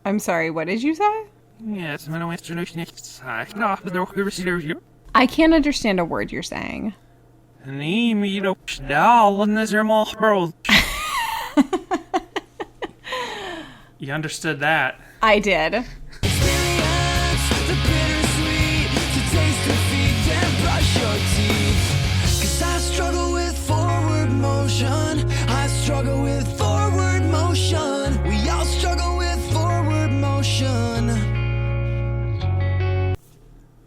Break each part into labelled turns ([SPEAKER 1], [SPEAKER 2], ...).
[SPEAKER 1] I'm sorry, what did you say? I can't understand a word you're saying.
[SPEAKER 2] You understood that.
[SPEAKER 1] I did.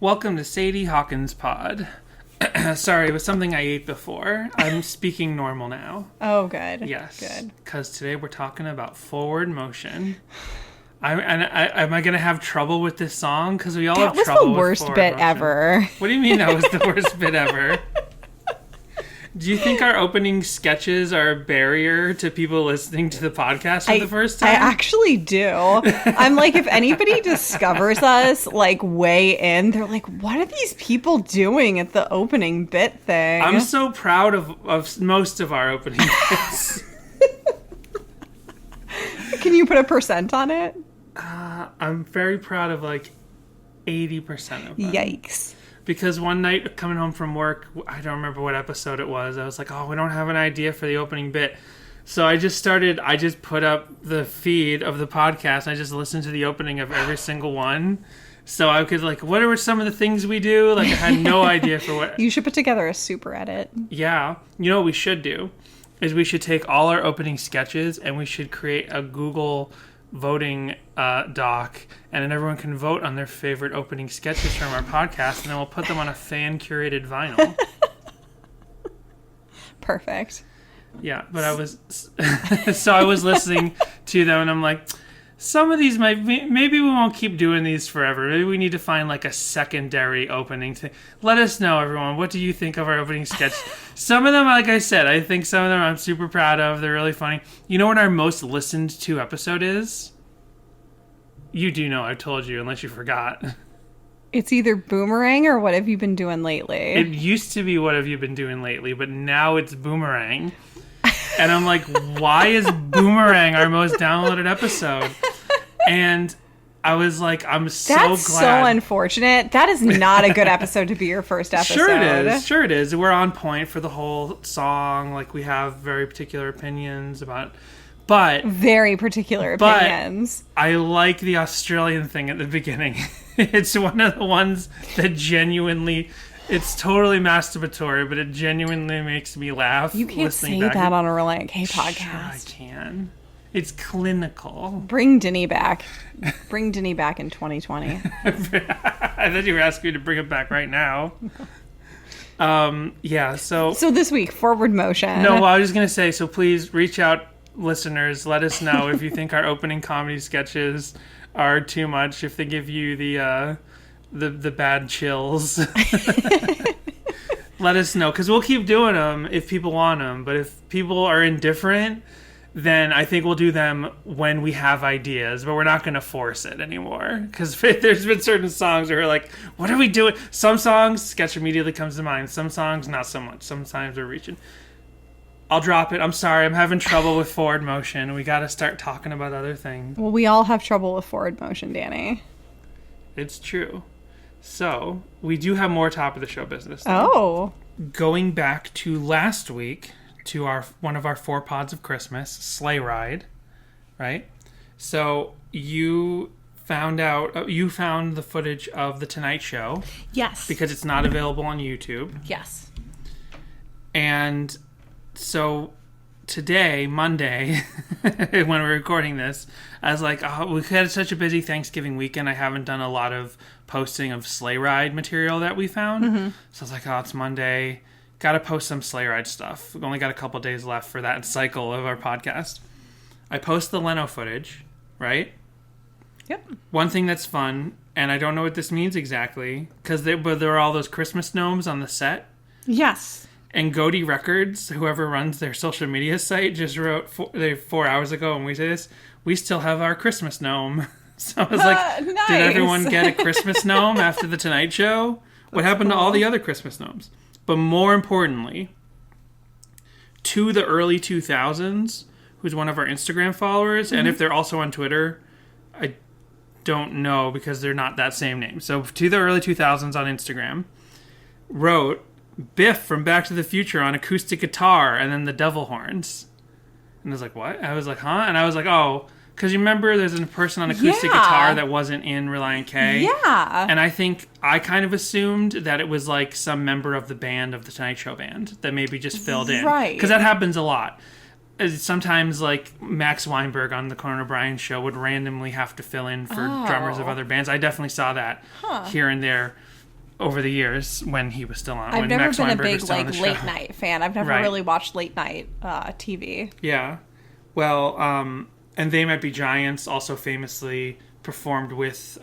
[SPEAKER 2] Welcome to Sadie Hawkins Pod. Sorry, it was something I ate before. I'm speaking normal now.
[SPEAKER 1] Oh, good.
[SPEAKER 2] Yes.
[SPEAKER 1] Good.
[SPEAKER 2] Because today we're talking about forward motion. Am I going to have trouble with this song? Because we all have trouble with forward motion.
[SPEAKER 1] That was the worst bit ever.
[SPEAKER 2] What do you mean that was the worst bit ever? Do you think our opening sketches are a barrier to people listening to the podcast for the first time?
[SPEAKER 1] I actually do. I'm like, if anybody discovers us, like, way in, they're like, what are these people doing at the opening bit thing?
[SPEAKER 2] I'm so proud of most of our opening bits.
[SPEAKER 1] Can you put a percent on it?
[SPEAKER 2] I'm very proud of, like, 80% of them.
[SPEAKER 1] Yikes.
[SPEAKER 2] Because one night, coming home from work, I don't remember what episode it was, I was like, oh, we don't have an idea for the opening bit. So I just put up the feed of the podcast, and I just listened to the opening of every single one. So I could, like, what are some of the things we do? Like, I had no idea for what.
[SPEAKER 1] You should put together a super edit.
[SPEAKER 2] Yeah. You know what we should do? Is we should take all our opening sketches, and we should create a Google voting doc, and then everyone can vote on their favorite opening sketches from our podcast, and then we'll put them on a fan-curated vinyl.
[SPEAKER 1] Perfect.
[SPEAKER 2] Yeah, but I was listening to them, and I'm like, some of these maybe we won't keep doing these forever. Maybe we need to find like a secondary opening thing. Let us know, everyone. What do you think of our opening sketch? Some of them, like I said, I think some of them I'm super proud of. They're really funny. You know what our most listened to episode is? You do know, I told you, unless you forgot.
[SPEAKER 1] It's either Boomerang or What Have You Been Doing Lately?
[SPEAKER 2] It used to be What Have You Been Doing Lately, but now it's Boomerang. And I'm like, why is Boomerang our most downloaded episode? And I was like, I'm so glad.
[SPEAKER 1] That's so unfortunate. That is not a good episode to be your first episode.
[SPEAKER 2] Sure it is. We're on point for the whole song. Like, we have very particular opinions about...
[SPEAKER 1] Very particular opinions.
[SPEAKER 2] But I like the Australian thing at the beginning. It's one of the ones that genuinely... It's totally masturbatory, but it genuinely makes me laugh.
[SPEAKER 1] You can't say that on a Relient K podcast.
[SPEAKER 2] Sure, I can. It's clinical.
[SPEAKER 1] Bring Denny back. Bring Denny back in 2020.
[SPEAKER 2] I thought you were asking me to bring it back right now. Yeah, so
[SPEAKER 1] this week, forward motion.
[SPEAKER 2] No, well, I was just going to say, so please reach out, listeners. Let us know if you think our opening comedy sketches are too much, if they give you the bad chills. Let us know, because we'll keep doing them if people want them. But if people are indifferent, then I think we'll do them when we have ideas, but we're not going to force it anymore. Because there's been certain songs where we're like, what are we doing? Some songs, sketch immediately comes to mind. Some songs, not so much. Sometimes we're reaching. I'll drop it. I'm sorry. I'm having trouble with forward motion. We got to start talking about other things.
[SPEAKER 1] Well, we all have trouble with forward motion, Danny.
[SPEAKER 2] It's true. So, we do have more top of the show business. Though.
[SPEAKER 1] Oh.
[SPEAKER 2] Going back to last week, to one of our 4 pods of Christmas, Sleigh Ride, right? So, you found the footage of The Tonight Show.
[SPEAKER 1] Yes.
[SPEAKER 2] Because it's not available on YouTube.
[SPEAKER 1] Yes.
[SPEAKER 2] And so, today, Monday, when we're recording this, I was like, oh, we had such a busy Thanksgiving weekend. I haven't done a lot of posting of Sleigh Ride material that we found. Mm-hmm. So I was like, oh, it's Monday. Got to post some Sleigh Ride stuff. We've only got a couple days left for that cycle of our podcast. I post the Leno footage, right?
[SPEAKER 1] Yep.
[SPEAKER 2] One thing that's fun, and I don't know what this means exactly, because there are all those Christmas gnomes on the set.
[SPEAKER 1] Yes.
[SPEAKER 2] And Godey Records, whoever runs their social media site, just wrote 4 hours ago, and we say this, we still have our Christmas gnome. So I was like,
[SPEAKER 1] nice.
[SPEAKER 2] Did everyone get a Christmas gnome after The Tonight Show? What happened to all the other Christmas gnomes? But more importantly, To the Early 2000s, who's one of our Instagram followers, and if they're also on Twitter, I don't know because they're not that same name. So To the Early 2000s on Instagram wrote Biff from Back to the Future on acoustic guitar and then the devil horns. And I was like, what? I was like, huh? And I was like, oh, because you remember there's a person on acoustic guitar that wasn't in Relient K?
[SPEAKER 1] Yeah.
[SPEAKER 2] And I think I kind of assumed that it was like some member of the band of the Tonight Show band that maybe just filled in.
[SPEAKER 1] Right.
[SPEAKER 2] Because that happens a lot. Sometimes like Max Weinberg on the Conan O'Brien show would randomly have to fill in for drummers of other bands. I definitely saw that here and there over the years when he was still on.
[SPEAKER 1] I've
[SPEAKER 2] when
[SPEAKER 1] never
[SPEAKER 2] Max
[SPEAKER 1] been
[SPEAKER 2] Weinberg
[SPEAKER 1] a
[SPEAKER 2] was
[SPEAKER 1] big
[SPEAKER 2] still on
[SPEAKER 1] like
[SPEAKER 2] the
[SPEAKER 1] late
[SPEAKER 2] show.
[SPEAKER 1] night fan. I've never really watched late night TV.
[SPEAKER 2] Yeah. Well, and They Might Be Giants also famously performed with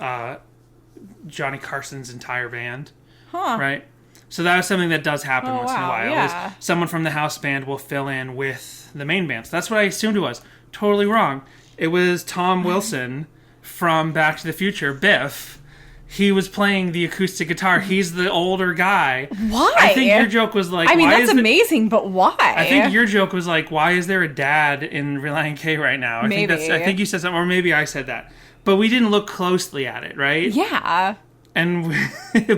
[SPEAKER 2] Johnny Carson's entire band. Right? So that was something that does happen once in a while.
[SPEAKER 1] Yeah.
[SPEAKER 2] Is someone from the house band will fill in with the main band. So that's what I assumed it was. Totally wrong. It was Tom Wilson from Back to the Future, Biff. He was playing the acoustic guitar. He's the older guy.
[SPEAKER 1] Why?
[SPEAKER 2] I think your joke was like,
[SPEAKER 1] I mean,
[SPEAKER 2] why
[SPEAKER 1] that's amazing, but why?
[SPEAKER 2] I think your joke was like, why is there a dad in Relient K right now? I think you said something, or maybe I said that. But we didn't look closely at it, right?
[SPEAKER 1] Yeah.
[SPEAKER 2] And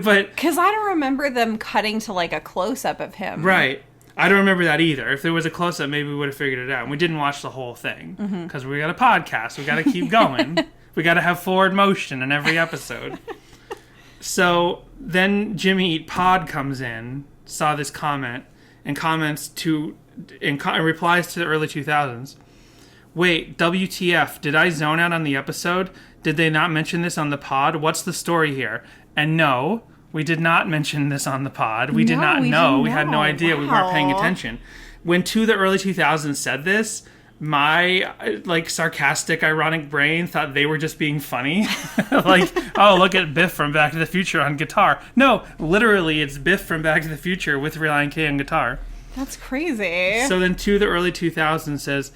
[SPEAKER 2] but
[SPEAKER 1] because I don't remember them cutting to like a close up of him.
[SPEAKER 2] Right. I don't remember that either. If there was a close up, maybe we would have figured it out. And we didn't watch the whole thing because we got a podcast. We got to keep going. We got to have forward motion in every episode. So then Jimmy Eat Pod comes in, saw this comment, and comments and replies to the early 2000s. Wait, WTF, did I zone out on the episode? Did they not mention this on the pod? What's the story here? And no, we did not mention this on the pod. We did not know. We had no idea. Wow. We weren't paying attention. When To the Early 2000s said this, my like sarcastic, ironic brain thought they were just being funny. Like, oh, look at Biff from Back to the Future on guitar. No, literally, it's Biff from Back to the Future with Relient K on guitar.
[SPEAKER 1] That's crazy.
[SPEAKER 2] So then To the Early 2000s says,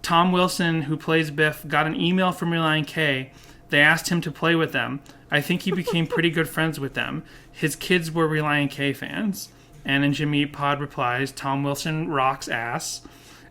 [SPEAKER 2] Tom Wilson, who plays Biff, got an email from Relient K. They asked him to play with them. I think he became pretty good friends with them. His kids were Relient K fans. And then Jimmy Pod replies, Tom Wilson rocks ass.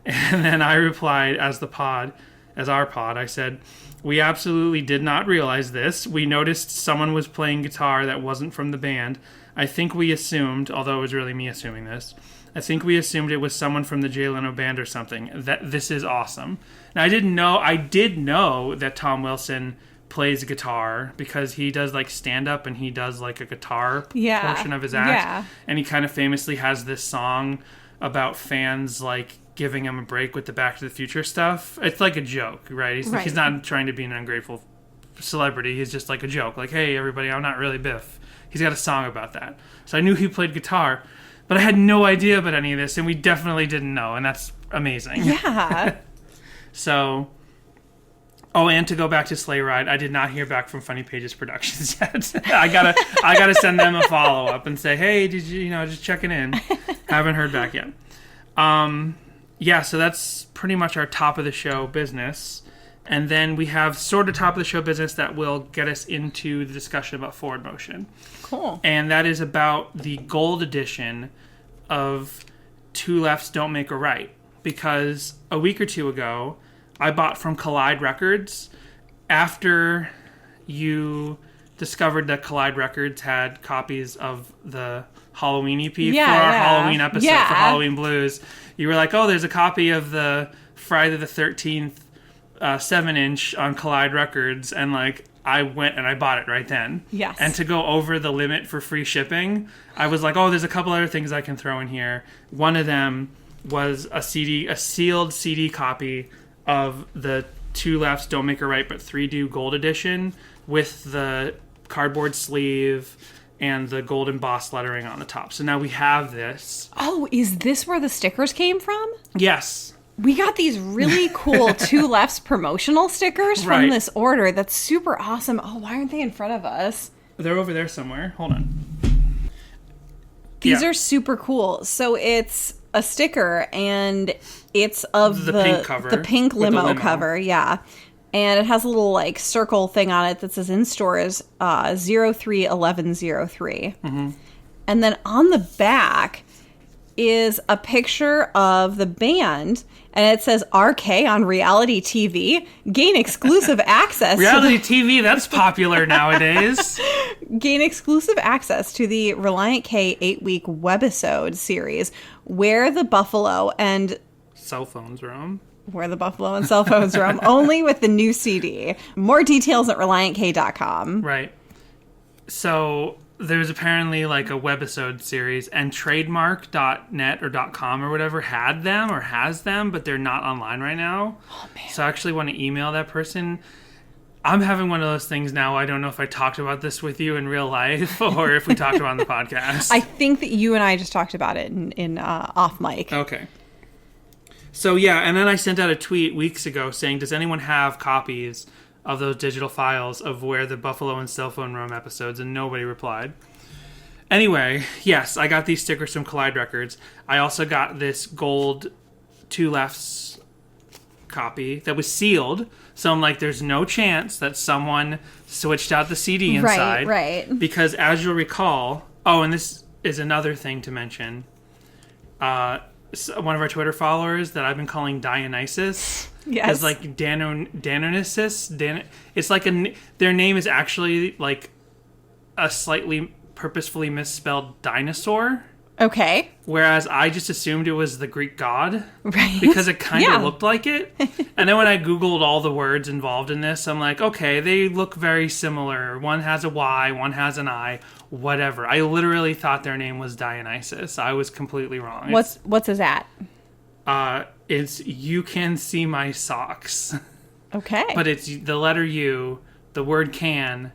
[SPEAKER 2] And then I replied as our pod, I said, we absolutely did not realize this. We noticed someone was playing guitar that wasn't from the band. I think we assumed, although it was really me assuming this, I think we assumed it was someone from the Jay Leno band or something. That this is awesome. Now I did know that Tom Wilson plays guitar because he does like stand up and he does like a guitar portion of his act. Yeah. And he kind of famously has this song about fans like giving him a break with the Back to the Future stuff. It's like a joke, right? He's not trying to be an ungrateful celebrity. He's just like a joke. Like, hey, everybody, I'm not really Biff. He's got a song about that. So I knew he played guitar, but I had no idea about any of this, and we definitely didn't know, and that's amazing.
[SPEAKER 1] Yeah.
[SPEAKER 2] So, and to go back to Sleigh Ride, I did not hear back from Funny Pages Productions yet. I gotta send them a follow up and say, hey, did you just checking in? Haven't heard back yet. Yeah, so that's pretty much our top of the show business. And then we have sort of top of the show business that will get us into the discussion about forward motion.
[SPEAKER 1] Cool.
[SPEAKER 2] And that is about the gold edition of Two Lefts Don't Make a Right. Because a week or two ago, I bought from Collide Records after you discovered that Collide Records had copies of the Halloween EP for our Halloween episode for Halloween Blues. You were like, oh, there's a copy of the Friday the 13th 7-inch on Collide Records, and like I went and I bought it right then.
[SPEAKER 1] Yes.
[SPEAKER 2] And to go over the limit for free shipping, I was like, oh, there's a couple other things I can throw in here. One of them was a sealed CD copy of the Two Lefts Don't Make a Right but 3 Gold edition with the cardboard sleeve and the gold embossed lettering on the top. So now we have this.
[SPEAKER 1] Oh, is this where the stickers came from?
[SPEAKER 2] Yes.
[SPEAKER 1] We got these really cool Two Lefts promotional stickers from this order. That's super awesome. Oh, why aren't they in front of us?
[SPEAKER 2] They're over there somewhere. Hold on.
[SPEAKER 1] These are super cool. So it's a sticker, and it's of the
[SPEAKER 2] pink cover.
[SPEAKER 1] The pink limo cover, yeah. And it has a little like circle thing on it that says in stores 031103. Mm-hmm. And then on the back, is a picture of the band, and it says RK on reality TV. Gain exclusive access.
[SPEAKER 2] Reality TV, that's popular nowadays.
[SPEAKER 1] Gain exclusive access to the Relient K 8-week webisode series, Where the Buffalo and
[SPEAKER 2] Cell phones roam.
[SPEAKER 1] Where the Buffalo and Cell Phones Roam, only with the new CD. More details at ReliantK.com.
[SPEAKER 2] Right. So there's apparently like a webisode series, and trademark.net or .com or whatever had them or has them, but they're not online right now.
[SPEAKER 1] Oh, man.
[SPEAKER 2] So I actually want to email that person. I'm having one of those things now. I don't know if I talked about this with you in real life or if we talked about it on the podcast.
[SPEAKER 1] I think that you and I just talked about it in off mic.
[SPEAKER 2] Okay. So yeah, and then I sent out a tweet weeks ago saying, does anyone have copies of those digital files of Where the Buffalo and Cell Phone Roam episodes? And nobody replied. Anyway, yes, I got these stickers from Collide Records. I also got this gold Two Lefts copy that was sealed. So I'm like, there's no chance that someone switched out the CD inside.
[SPEAKER 1] Right.
[SPEAKER 2] Because as you'll recall, and this is another thing to mention, one of our Twitter followers that I've been calling Dionysus.
[SPEAKER 1] Yes.
[SPEAKER 2] Is like Danonesis. It's like their name is actually like a slightly purposefully misspelled dinosaur.
[SPEAKER 1] Okay.
[SPEAKER 2] Whereas I just assumed it was the Greek god.
[SPEAKER 1] Right.
[SPEAKER 2] Because it kind of looked like it. And then when I Googled all the words involved in this, I'm like, okay, they look very similar. One has a Y, one has an I, whatever. I literally thought their name was Dionysus. I was completely wrong.
[SPEAKER 1] What's his at?
[SPEAKER 2] It's You Can See My Socks.
[SPEAKER 1] Okay.
[SPEAKER 2] But it's the letter U, the word can,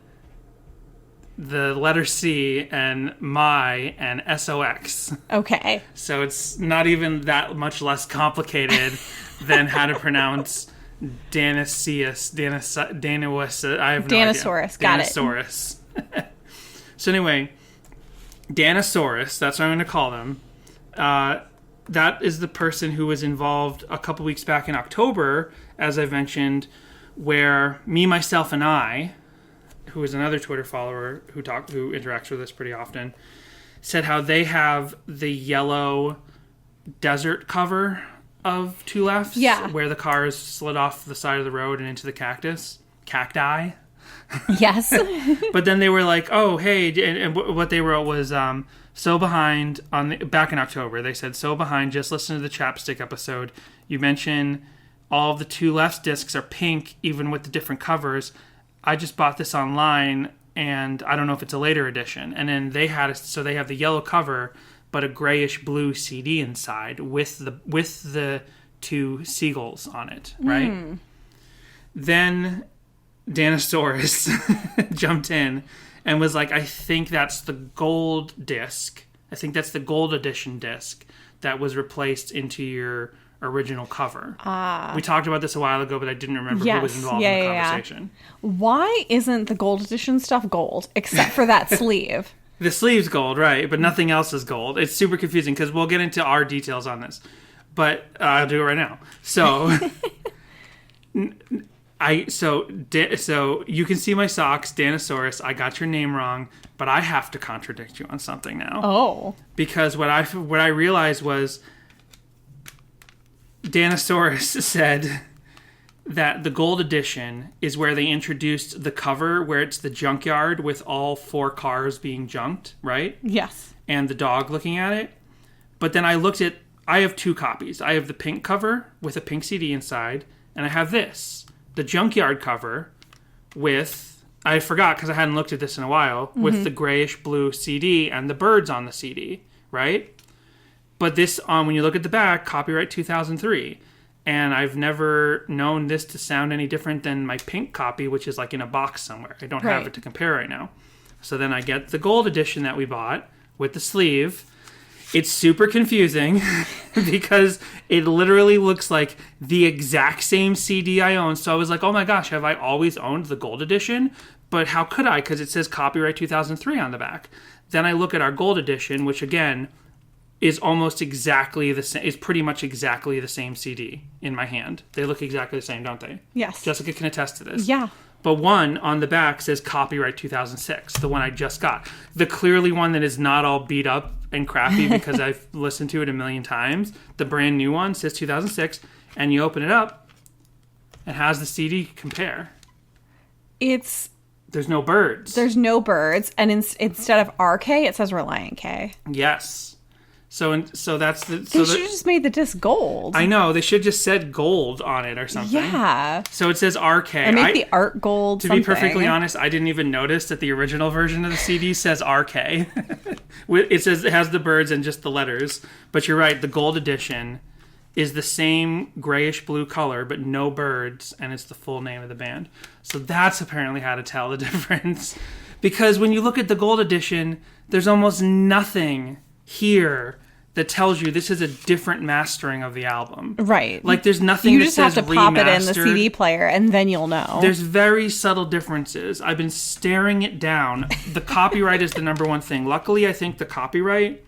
[SPEAKER 2] the letter C, and my, and SOX.
[SPEAKER 1] Okay.
[SPEAKER 2] So it's not even that much less complicated than how to pronounce Danasius, Danawus. I have no
[SPEAKER 1] Danosaurus.
[SPEAKER 2] idea.
[SPEAKER 1] Got
[SPEAKER 2] Danosaurus. So anyway, Danosaurus, that's what I'm going to call them. That is the person who was involved a couple weeks back in October, as I mentioned, where me, myself, and I, who is another Twitter follower who interacts with us pretty often, said how they have the yellow desert cover of Two Lefts, where the cars slid off the side of the road and into the cacti.
[SPEAKER 1] Yes.
[SPEAKER 2] But then they were like, oh, hey, and what they wrote was, so behind, back in October, they said, so behind, just listen to the Chapstick episode. You mentioned all of the Two Lefts discs are pink, even with the different covers. I just bought this online, and I don't know if it's a later edition. And then they have the yellow cover, but a grayish blue CD inside with the two seagulls on it, right? Then Danosaurus jumped in and was like, I think that's the gold disc. I think that's the gold edition disc that was replaced into your original cover. We talked about this a while ago, but I didn't remember who was involved in the conversation.
[SPEAKER 1] Why isn't the gold edition stuff gold, except for that sleeve?
[SPEAKER 2] The sleeve's gold, right, but nothing else is gold. It's super confusing because we'll get into our details on this, but I'll do it right now. So, so You Can See My Socks, Danosaurus. I got your name wrong, but I have to contradict you on something now.
[SPEAKER 1] Oh,
[SPEAKER 2] because what I realized was Danosaurus said that the gold edition is where they introduced the cover, where it's the junkyard with all 4 cars being junked, right?
[SPEAKER 1] Yes.
[SPEAKER 2] And the dog looking at it. But then I have 2 copies. I have the pink cover with a pink CD inside, and I have the junkyard cover with, I forgot because I hadn't looked at this in a while, with the grayish blue CD and the birds on the CD, right? But this, when you look at the back, copyright 2003. And I've never known this to sound any different than my pink copy, which is like in a box somewhere. I don't have it to compare right now. So then I get the gold edition that we bought with the sleeve. It's super confusing because it literally looks like the exact same CD I own. So I was like, oh my gosh, have I always owned the gold edition? But how could I? Because it says copyright 2003 on the back. Then I look at our gold edition, which again is almost exactly the same. It's pretty much exactly the same CD in my hand. They look exactly the same, don't they?
[SPEAKER 1] Yes.
[SPEAKER 2] Jessica can attest to this.
[SPEAKER 1] Yeah.
[SPEAKER 2] But one on the back says copyright 2006, the one I just got. The clearly one that is not all beat up and crappy because I've listened to it a million times. The brand new one says 2006, and you open it up, and how's the CD compare? There's no birds.
[SPEAKER 1] There's no birds, and instead of RK, it says Relient K.
[SPEAKER 2] Yes. So that's the.
[SPEAKER 1] They should have just made the disc gold.
[SPEAKER 2] I know, they should just said gold on it or something.
[SPEAKER 1] Yeah.
[SPEAKER 2] So it says RK.
[SPEAKER 1] Or make the art gold.
[SPEAKER 2] To be perfectly honest, I didn't even notice that the original version of the CD says RK. It says it has the birds and just the letters. But you're right, the gold edition is the same grayish blue color, but no birds, and it's the full name of the band. So that's apparently how to tell the difference. Because when you look at the gold edition, there's almost nothing here that tells you this is a different mastering of the album.
[SPEAKER 1] Right.
[SPEAKER 2] Like, there's nothing
[SPEAKER 1] you
[SPEAKER 2] that
[SPEAKER 1] just
[SPEAKER 2] says
[SPEAKER 1] have to pop it in the
[SPEAKER 2] remastered.
[SPEAKER 1] CD player, and then you'll know.
[SPEAKER 2] There's very subtle differences. I've been staring it down. The copyright is the number one thing. Luckily, I think the copyright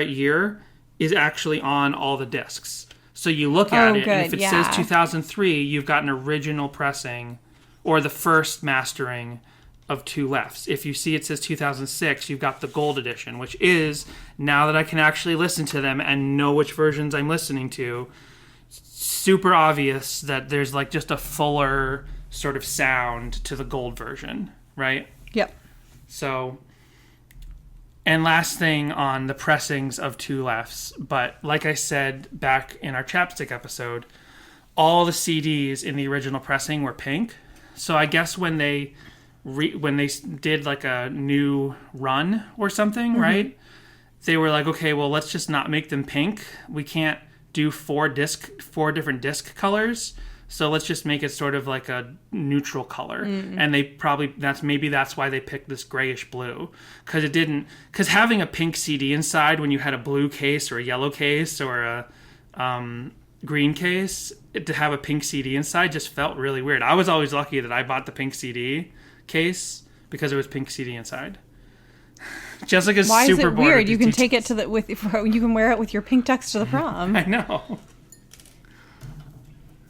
[SPEAKER 2] year is actually on all the discs. So you look at it, and if it says 2003, you've got an original pressing or the first mastering of Two Lefts. If you see it says 2006, you've got the gold edition, which is, now that I can actually listen to them and know which versions I'm listening to, super obvious that there's like just a fuller sort of sound to the gold version, right?
[SPEAKER 1] Yep.
[SPEAKER 2] So, and last thing on the pressings of Two Lefts, but like I said back in our Chapstick episode, all the CDs in the original pressing were pink. So I guess when they did like a new run or something, right? They were like, okay, well, let's just not make them pink. We can't do four different disc colors. So let's just make it sort of like a neutral color. And they probably, that's why they picked this grayish blue. Because having a pink CD inside when you had a blue case or a yellow case or a green case, to have a pink CD inside just felt really weird. I was always lucky that I bought the pink CD case because it was pink CD inside. Jessica's
[SPEAKER 1] Why
[SPEAKER 2] super
[SPEAKER 1] is it
[SPEAKER 2] bored.
[SPEAKER 1] weird? You can take it to you can wear it with your pink tux to the prom.
[SPEAKER 2] I know.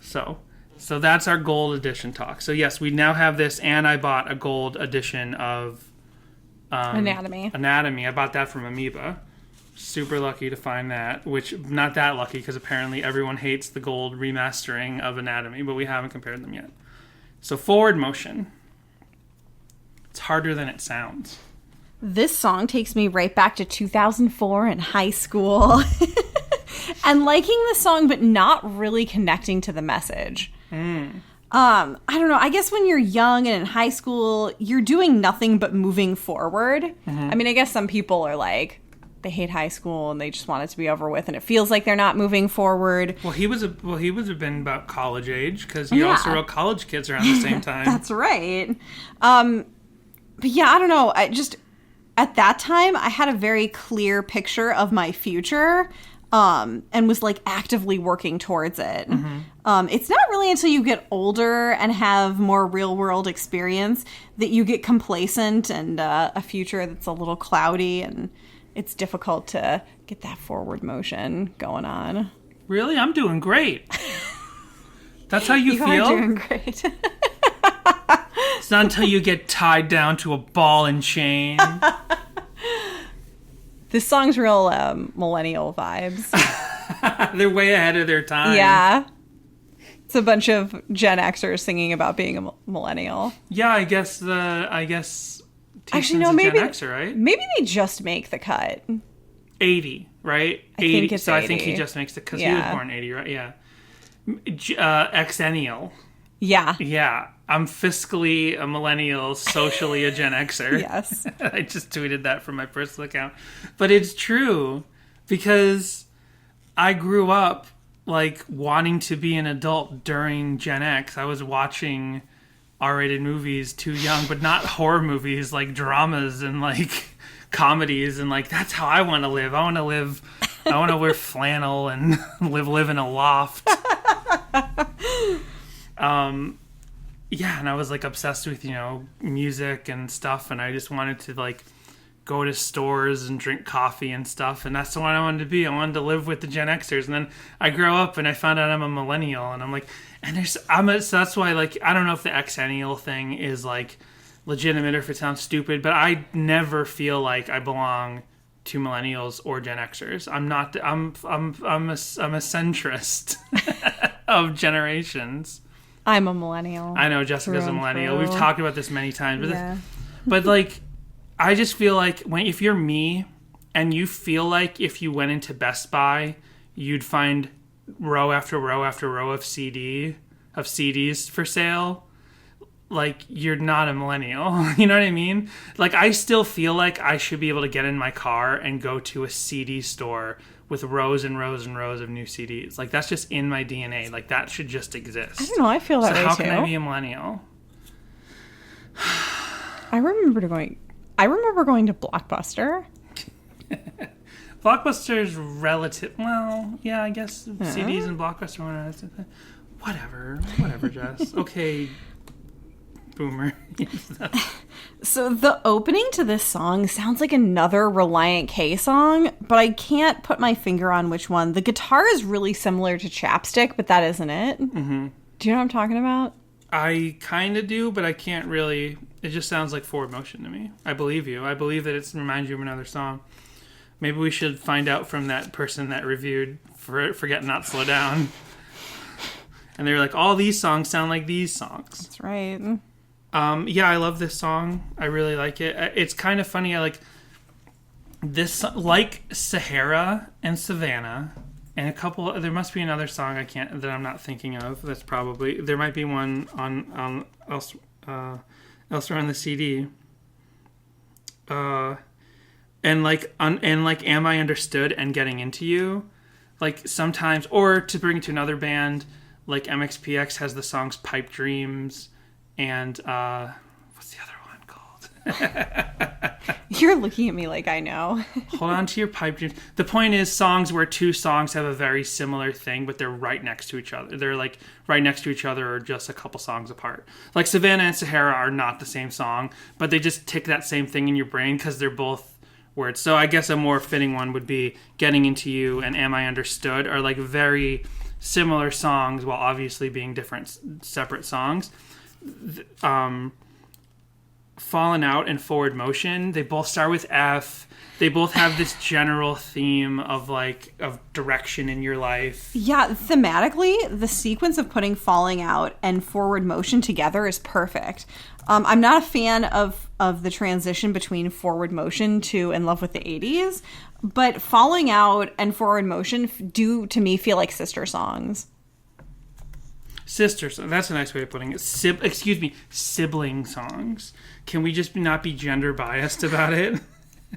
[SPEAKER 2] So that's our gold edition talk. So yes, we now have this, and I bought a gold edition of
[SPEAKER 1] Anatomy.
[SPEAKER 2] I bought that from Amoeba. Super lucky to find that, which not that lucky because apparently everyone hates the gold remastering of Anatomy, but we haven't compared them yet. So Forward Motion. It's harder than it sounds.
[SPEAKER 1] This song takes me right back to 2004 in high school. And liking the song, but not really connecting to the message. I don't know. I guess when you're young and in high school, you're doing nothing but moving forward. I mean, I guess some people are like, they hate high school and they just want it to be over with, and it feels like they're not moving forward.
[SPEAKER 2] Well, he would have been about college age because he also wrote College Kids around the same time.
[SPEAKER 1] That's right. But yeah, I don't know. I just, at that time, I had a very clear picture of my future, and was like actively working towards it. It's not really until you get older and have more real world experience that you get complacent and a future that's a little cloudy, and it's difficult to get that forward motion going on.
[SPEAKER 2] Really? I'm doing great. That's how you feel?
[SPEAKER 1] You are doing great.
[SPEAKER 2] It's not until you get tied down to a ball and chain.
[SPEAKER 1] This song's real millennial vibes.
[SPEAKER 2] They're way ahead of their time.
[SPEAKER 1] Yeah. It's a bunch of Gen Xers singing about being a millennial.
[SPEAKER 2] Yeah, I guess
[SPEAKER 1] Actually, no, maybe
[SPEAKER 2] Gen Xer, right?
[SPEAKER 1] Maybe they just make the cut.
[SPEAKER 2] 80, right?
[SPEAKER 1] I think it's 80.
[SPEAKER 2] I think he just makes it because he was born 80, right? Yeah. Xennial.
[SPEAKER 1] Yeah.
[SPEAKER 2] Yeah. I'm fiscally a millennial, socially a Gen Xer.
[SPEAKER 1] Yes.
[SPEAKER 2] I just tweeted that from my personal account. But it's true because I grew up like wanting to be an adult during Gen X. I was watching R-rated movies too young, but not horror movies, like dramas and like comedies, and like that's how I want to live. I want to wear flannel and live in a loft. Yeah, and I was like obsessed with, music and stuff, and I just wanted to like go to stores and drink coffee and stuff, and that's what I wanted to be. I wanted to live with the Gen Xers, and then I grow up and I found out I'm a millennial, and I'm like, so that's why, like, I don't know if the Xennial thing is like legitimate or if it sounds stupid, but I never feel like I belong to millennials or Gen Xers. I'm not. I'm a centrist of generations.
[SPEAKER 1] I'm a millennial.
[SPEAKER 2] I know Jessica's a millennial. We've talked about this many times, but but like, I just feel like if you're me, and you feel like if you went into Best Buy, you'd find row after row after row of CDs for sale. Like, you're not a millennial. You know what I mean? Like, I still feel like I should be able to get in my car and go to a CD store with rows and rows and rows of new CDs. Like, that's just in my DNA. Like, that should just exist.
[SPEAKER 1] I don't know. I feel that way, too.
[SPEAKER 2] So how can I be a millennial?
[SPEAKER 1] I remember going to Blockbuster.
[SPEAKER 2] Blockbuster's relative. Well, yeah, I guess CDs and Blockbuster. Whatever, Jess. Okay, boomer.
[SPEAKER 1] So the opening to this song sounds like another Relient K song, but I can't put my finger on which one. The guitar is really similar to Chapstick, but that isn't it. Mm-hmm. Do you know what I'm talking about?
[SPEAKER 2] I kind of do, but I can't really. It just sounds like Forward Motion to me. I believe you. I believe that it reminds you of another song. Maybe we should find out from that person that reviewed Forget Not Slow Down. And they were like, all these songs sound like these songs.
[SPEAKER 1] That's right.
[SPEAKER 2] Yeah, I love this song. I really like it. It's kind of funny. I like this, like Sahara and Savannah, and a couple. There must be another song that I'm not thinking of. That's probably there might be one on elsewhere on the CD. And like Am I Understood and Getting Into You, like sometimes, or to bring it to another band, like MXPX has the songs Pipe Dreams and what's the other one called?
[SPEAKER 1] You're looking at me like I know.
[SPEAKER 2] Hold on to your pipe dreams. The point is songs where two songs have a very similar thing, but they're right next to each other. They're like right next to each other or just a couple songs apart. Like Savannah and Sahara are not the same song, but they just tick that same thing in your brain because they're both words. So I guess a more fitting one would be Getting Into You and Am I Understood are like very similar songs while obviously being different, separate songs. Fallen Out and Forward Motion, they both start with F. They both have this general theme of direction in your life.
[SPEAKER 1] Yeah, thematically, the sequence of putting Falling Out and Forward Motion together is perfect. I'm not a fan of the transition between Forward Motion to In Love with the 80s, but Falling Out and Forward Motion do, to me, feel like sister songs.
[SPEAKER 2] Sisters, that's a nice way of putting it. Sibling songs. Can we just not be gender biased about it?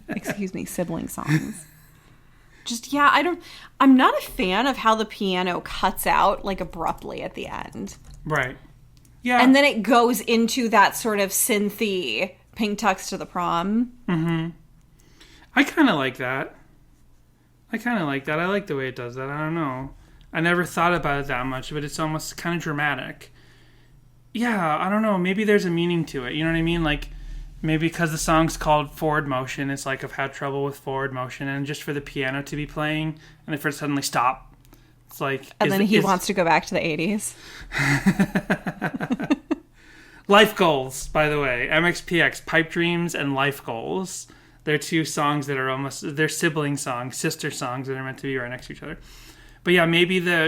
[SPEAKER 1] Excuse me, sibling songs. I'm not a fan of how the piano cuts out like abruptly at the end.
[SPEAKER 2] Right. Yeah.
[SPEAKER 1] And then it goes into that sort of synthy Pink Tux to the Prom.
[SPEAKER 2] Mm-hmm. I kind of like that. I like the way it does that. I don't know. I never thought about it that much, but it's almost kind of dramatic. Yeah, I don't know. Maybe there's a meaning to it. You know what I mean? Like, maybe because the song's called Forward Motion, it's like I've had trouble with forward motion, and just for the piano to be playing, and for it to suddenly stop, it's like...
[SPEAKER 1] And then he wants to go back to the 80s.
[SPEAKER 2] Life Goals, by the way. MXPX, Pipe Dreams, and Life Goals. They're two songs that are they're sibling songs, sister songs that are meant to be right next to each other. But yeah,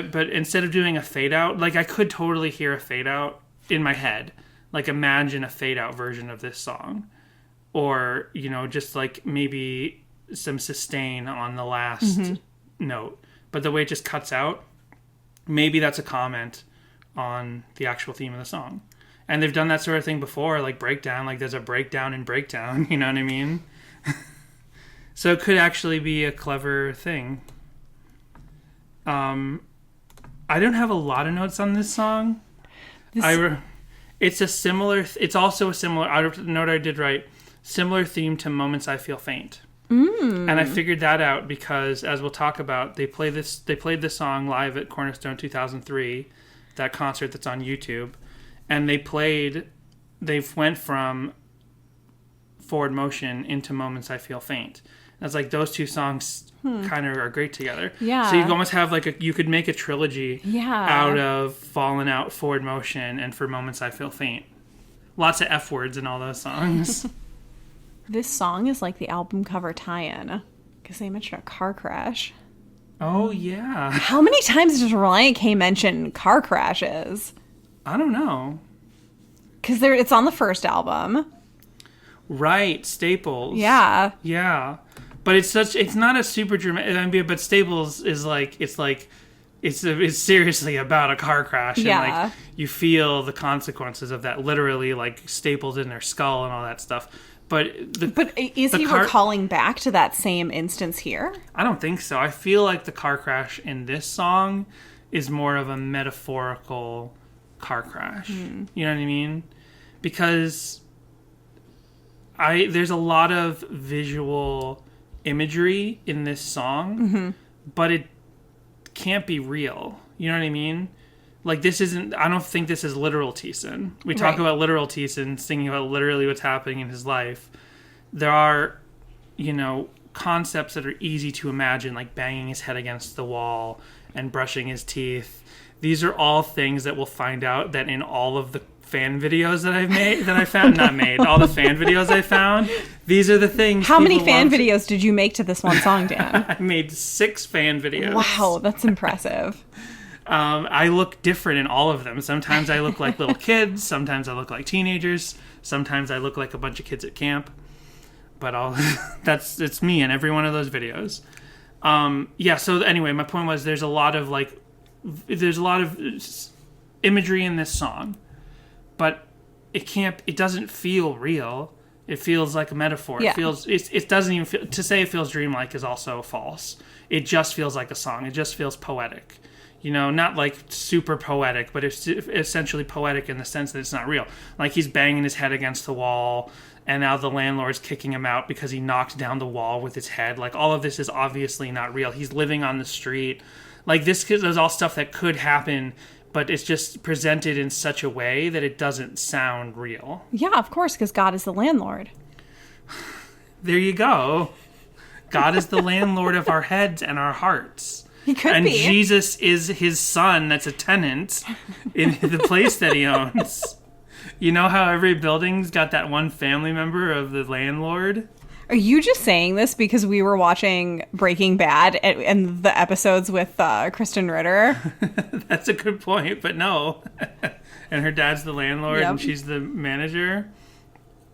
[SPEAKER 2] but instead of doing a fade out, like I could totally hear a fade out in my head. Like imagine a fade out version of this song. Or, just like maybe some sustain on the last note. But the way it just cuts out, maybe that's a comment on the actual theme of the song. And they've done that sort of thing before, like breakdown, like there's a breakdown in breakdown, you know what I mean? So it could actually be a clever thing. I don't have a lot of notes on this song. It's also a similar note I did write, similar theme to Moments I Feel Faint. And I figured that out because, as we'll talk about, they played this song live at Cornerstone 2003, that concert that's on YouTube, and they went from Forward Motion into Moments I Feel Faint. And it's like those two songs kind of are great together.
[SPEAKER 1] Yeah.
[SPEAKER 2] So you almost have you could make a trilogy out of Fallen Out, Forward Motion, and For Moments I Feel Faint. Lots of F words in all those songs.
[SPEAKER 1] This song is like the album cover tie-in. Because they mentioned a car crash.
[SPEAKER 2] Oh, yeah.
[SPEAKER 1] How many times does Relient K mention car crashes?
[SPEAKER 2] I don't know.
[SPEAKER 1] Because it's on the first album.
[SPEAKER 2] Right, Staples.
[SPEAKER 1] Yeah.
[SPEAKER 2] Yeah. But it's not a super dramatic, but Staples is it's seriously about a car crash.
[SPEAKER 1] Yeah.
[SPEAKER 2] And like you feel the consequences of that literally like stapled in their skull and all that stuff. But
[SPEAKER 1] is he recalling back to that same instance here?
[SPEAKER 2] I don't think so. I feel like the car crash in this song is more of a metaphorical car crash. You know what I mean? Because there's a lot of visual imagery in this song, but it can't be real. You know what I mean? Like I don't think this is literal Thiessen. We talk about literal Thiessen singing about literally what's happening in his life. There are, concepts that are easy to imagine, like banging his head against the wall and brushing his teeth. These are all things that we'll find out that in all of the fan videos that all the fan videos I found, these are the things.
[SPEAKER 1] How many fan videos did you make to this one song, Dan?
[SPEAKER 2] I made 6 fan videos.
[SPEAKER 1] Wow, that's impressive.
[SPEAKER 2] I look different in all of them. Sometimes I look like little kids. Sometimes I look like teenagers. Sometimes I look like a bunch of kids at camp. But it's me in every one of those videos. So anyway, my point was there's a lot of imagery in this song, but it doesn't feel real. It feels like a metaphor.
[SPEAKER 1] Yeah.
[SPEAKER 2] It doesn't even feel, to say it feels dreamlike is also false. It just feels like a song. It just feels poetic. Not like super poetic, but it's essentially poetic in the sense that it's not real. Like he's banging his head against the wall, and now the landlord's kicking him out because he knocked down the wall with his head. Like all of this is obviously not real. He's living on the street. Like this is all stuff that could happen, but it's just presented in such a way that it doesn't sound real.
[SPEAKER 1] Yeah, of course, because God is the landlord.
[SPEAKER 2] There you go. God is the landlord of our heads and our hearts.
[SPEAKER 1] He could
[SPEAKER 2] and
[SPEAKER 1] be.
[SPEAKER 2] Jesus is his son that's a tenant in the place that he owns. You know how every building's got that one family member of the landlord?
[SPEAKER 1] Are you just saying this because we were watching Breaking Bad and the episodes with Kristen Ritter?
[SPEAKER 2] That's a good point, but no. And her dad's the landlord
[SPEAKER 1] Yep.
[SPEAKER 2] and she's the manager.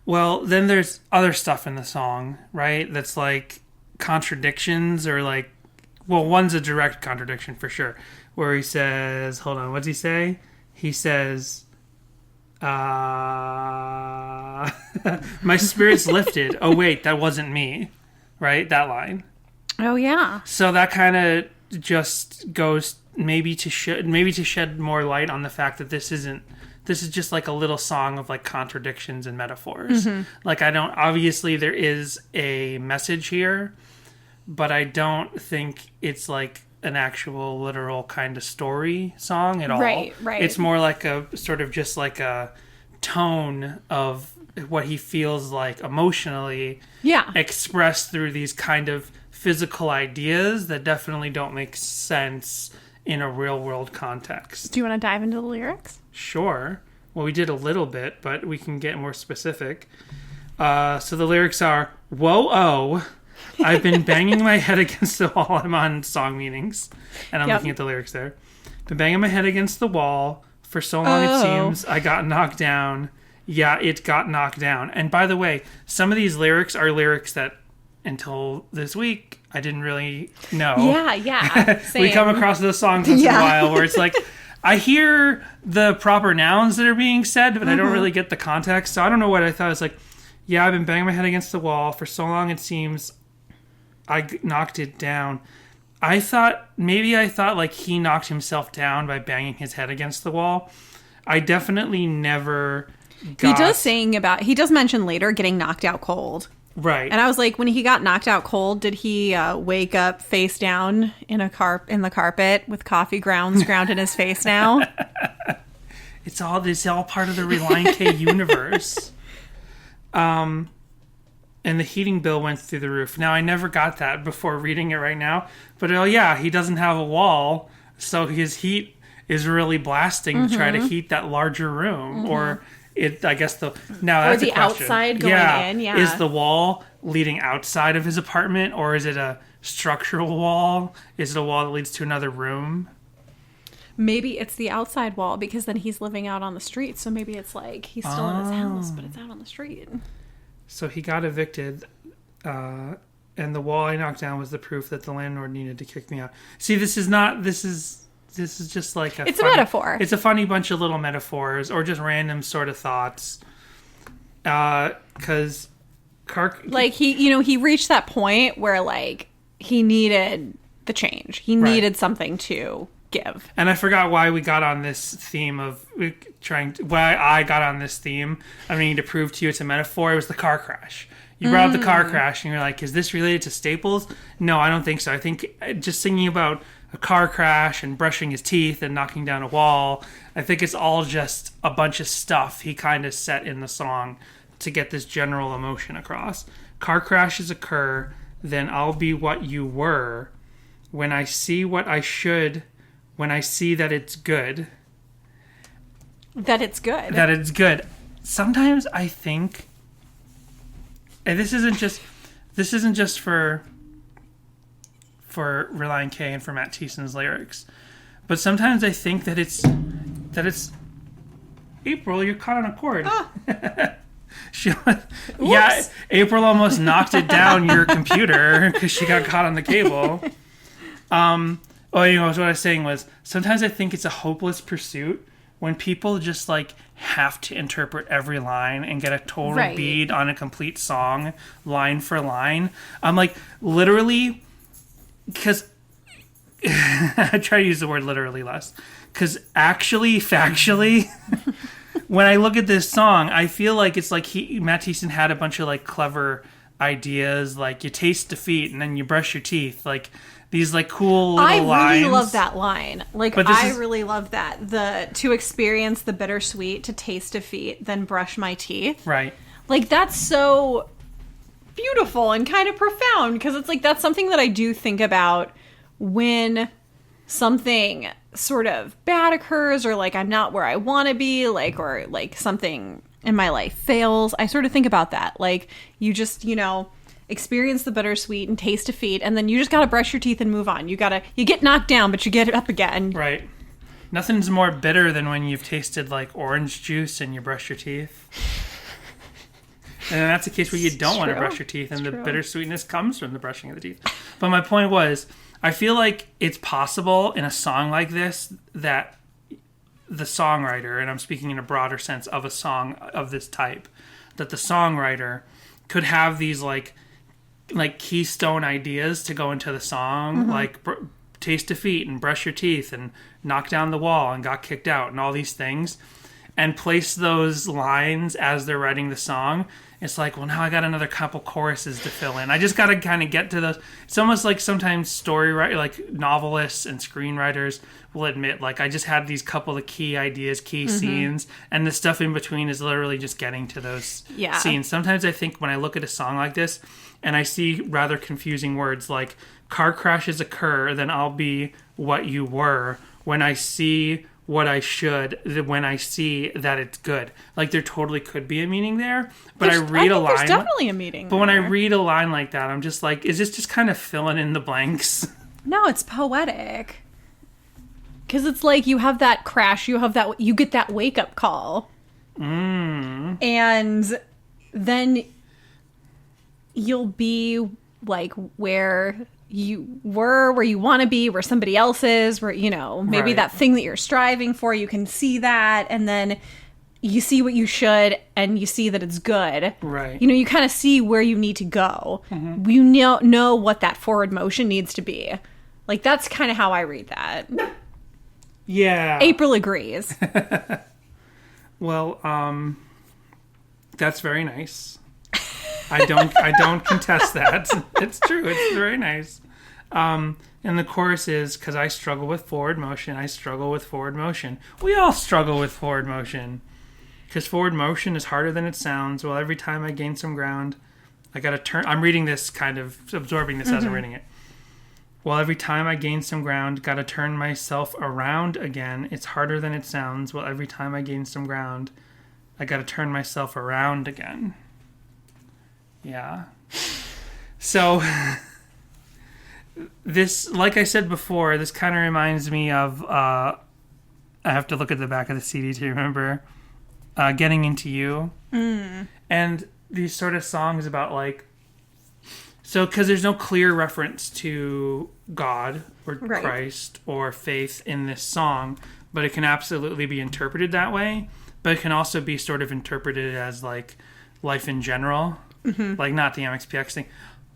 [SPEAKER 2] Well, then there's other stuff in the song, right? That's like contradictions or like... Well, one's a direct contradiction for sure. Where he says... Hold on, what's he say? He says... my spirit's lifted. Oh, wait, that wasn't me. Right? That line.
[SPEAKER 1] Oh, yeah.
[SPEAKER 2] So that kind of just goes maybe to shed more light on the fact that this is just like a little song of like contradictions and metaphors. Like obviously there is a message here, but I don't think it's like an actual literal kind of story song at all.
[SPEAKER 1] Right.
[SPEAKER 2] It's more like a sort of just like a tone of what he feels like emotionally expressed through these kind of physical ideas that definitely don't make sense in a real world context.
[SPEAKER 1] Do you want to dive into the lyrics?
[SPEAKER 2] Sure. Well, we did a little bit, but we can get more specific. So the lyrics are, whoa-oh, I've been banging my head against the wall. I'm on song meetings, and I'm looking at the lyrics there. Been banging my head against the wall for so long it seems I got knocked down. Yeah, it got knocked down. And by the way, some of these lyrics are lyrics that until this week I didn't really know.
[SPEAKER 1] Yeah. Same.
[SPEAKER 2] We come across those songs once in a while where it's like I hear the proper nouns that are being said, but I don't really get the context. So I don't know what I thought. It's like, yeah, I've been banging my head against the wall for so long it seems I knocked it down. I thought like he knocked himself down by banging his head against the wall. I definitely never got...
[SPEAKER 1] He does mention later getting knocked out cold.
[SPEAKER 2] Right.
[SPEAKER 1] And I was like, when he got knocked out cold, did he wake up face down in the carpet with coffee grounds ground in his face now?
[SPEAKER 2] It's all part of the Relient K universe. And the heating bill went through the roof. Now, I never got that before reading it right now. But, he doesn't have a wall, so his heat is really blasting to try to heat that larger room. Or I guess that's
[SPEAKER 1] the
[SPEAKER 2] a question.
[SPEAKER 1] outside going in, yeah.
[SPEAKER 2] Is the wall leading outside of his apartment, or is it a structural wall? Is it a wall that leads to another room?
[SPEAKER 1] Maybe it's the outside wall, because then he's living out on the street. So maybe it's like he's still in his house, but it's out on the street.
[SPEAKER 2] So he got evicted, and the wall I knocked down was the proof that the landlord needed to kick me out. See, this is just like
[SPEAKER 1] a metaphor.
[SPEAKER 2] It's a funny bunch of little metaphors, or just random sort of thoughts. Because
[SPEAKER 1] like he reached that point where like he needed the change. He needed something to give.
[SPEAKER 2] And I forgot why we got on this theme of why I got on this theme. I mean, to prove to you it's a metaphor. It was the car crash. You brought up the car crash, and you're like, is this related to Staples? No, I don't think so. I think just singing about a car crash and brushing his teeth and knocking down a wall, I think it's all just a bunch of stuff he kind of set in the song to get this general emotion across. Car crashes occur, then I'll be what you were. When I see what I should, when I see that it's good.
[SPEAKER 1] That it's good.
[SPEAKER 2] That it's good. Sometimes I think, and this isn't just for Relient K and for Matt Thiessen's lyrics, but sometimes I think that it's April, you're caught on a cord.
[SPEAKER 1] Ah.
[SPEAKER 2] Yeah, April almost knocked it down your computer because she got caught on the cable. What I was saying was, sometimes I think it's a hopeless pursuit when people just like have to interpret every line and get a total bead on a complete song, line for line. I'm like, literally, because I try to use the word literally less. Because actually, factually, when I look at this song, I feel like it's like Matt Thiessen had a bunch of like clever ideas, like you taste defeat and then you brush your teeth, like these like cool little lines.
[SPEAKER 1] I really love that line. Like really love that. To experience the bittersweet, to taste defeat, then brush my teeth.
[SPEAKER 2] Right.
[SPEAKER 1] Like that's so beautiful and kind of profound, because it's like that's something that I do think about when something sort of bad occurs, or like I'm not where I want to be, like, or like something in my life fails. I sort of think about that. Like you just, experience the bittersweet and taste defeat, and then you just got to brush your teeth and move on. You get knocked down, but you get up again.
[SPEAKER 2] Right. Nothing's more bitter than when you've tasted like orange juice and you brush your teeth. And that's a case where you don't want to brush your teeth, and the bittersweetness comes from the brushing of the teeth. But my point was, I feel like it's possible in a song like this that the songwriter, and I'm speaking in a broader sense of a song of this type, that the songwriter could have these like keystone ideas to go into the song, like taste defeat and brush your teeth and knock down the wall and got kicked out and all these things, and place those lines as they're writing the song. It's like, well, now I got another couple choruses to fill in. I just got to kind of get to those. It's almost like sometimes like novelists and screenwriters will admit, like, I just had these couple of key ideas, key scenes, and the stuff in between is literally just getting to those scenes. Sometimes I think when I look at a song like this and I see rather confusing words like car crashes occur, then I'll be what you were. When I see what I should, when I see that it's good. Like, there totally could be a meaning there, but I read a line.
[SPEAKER 1] There's definitely a meaning.
[SPEAKER 2] But when I read a line like that, I'm just like, is this just kind of filling in the blanks?
[SPEAKER 1] No, it's poetic. Because it's like you have that crash, you get that wake up call, and then you'll be like where you were, where you want to be, where somebody else is, where, maybe that thing that you're striving for, you can see that, and then you see what you should, and you see that it's good.
[SPEAKER 2] Right.
[SPEAKER 1] You kind of see where you need to go. You know what that forward motion needs to be. Like, that's kind of how I read that.
[SPEAKER 2] Yeah.
[SPEAKER 1] April agrees.
[SPEAKER 2] Well, that's very nice. I don't contest that. It's true. It's very nice. And the chorus is, because I struggle with forward motion, I struggle with forward motion. We all struggle with forward motion. Because forward motion is harder than it sounds. Well, every time I gain some ground, I got to turn. I'm reading this, kind of absorbing this as I'm reading it. Well, every time I gain some ground, got to turn myself around again. It's harder than it sounds. Well, every time I gain some ground, I got to turn myself around again. Yeah. So this, like I said before, this kind of reminds me of, I have to look at the back of the CD to remember, Getting Into You. And these sort of songs about like, so because there's no clear reference to God or Christ or faith in this song, but it can absolutely be interpreted that way. But it can also be sort of interpreted as like life in general, like not the MXPX thing.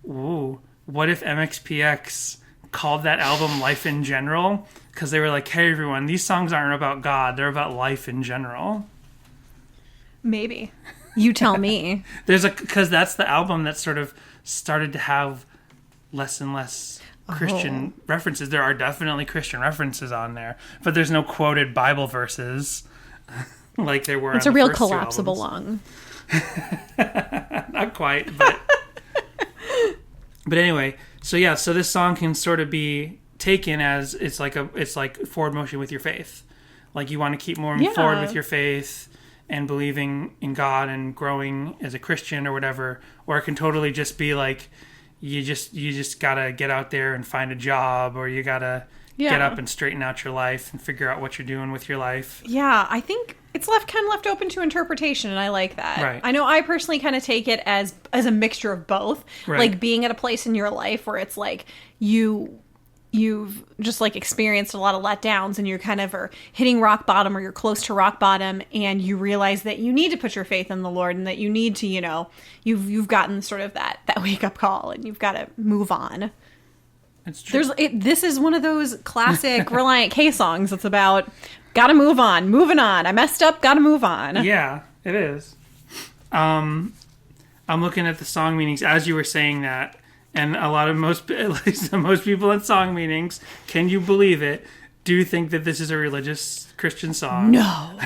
[SPEAKER 2] Ooh, what if MXPX called that album Life in General? Because they were like, hey, everyone, these songs aren't about God. They're about life in general.
[SPEAKER 1] Maybe. You tell me.
[SPEAKER 2] Because that's the album that sort of started to have less and less Christian references. There are definitely Christian references on there, but there's no quoted Bible verses like there were.
[SPEAKER 1] It's a real collapsible lung.
[SPEAKER 2] Not quite, but but anyway. So yeah, so this song can sort of be taken as it's like forward motion with your faith. Like you want to keep moving forward with your faith and believing in God and growing as a Christian or whatever. Or it can totally just be like you just gotta get out there and find a job, or you gotta get up and straighten out your life and figure out what you're doing with your life.
[SPEAKER 1] Yeah, I think it's kind of left open to interpretation, and I like that.
[SPEAKER 2] Right.
[SPEAKER 1] I know I personally kind of take it as a mixture of both.
[SPEAKER 2] Right.
[SPEAKER 1] Like being at a place in your life where it's like you've just like experienced a lot of letdowns and you're kind of hitting rock bottom, or you're close to rock bottom, and you realize that you need to put your faith in the Lord and that you need to, you've gotten sort of that wake up call and you've got to move on.
[SPEAKER 2] It's true.
[SPEAKER 1] This is one of those classic Relient K songs. It's about gotta move on, moving on. I messed up, gotta move on.
[SPEAKER 2] Yeah, it is. I'm looking at the song meanings as you were saying that. And at least most people in song meanings, can you believe it, do think that this is a religious Christian song.
[SPEAKER 1] No.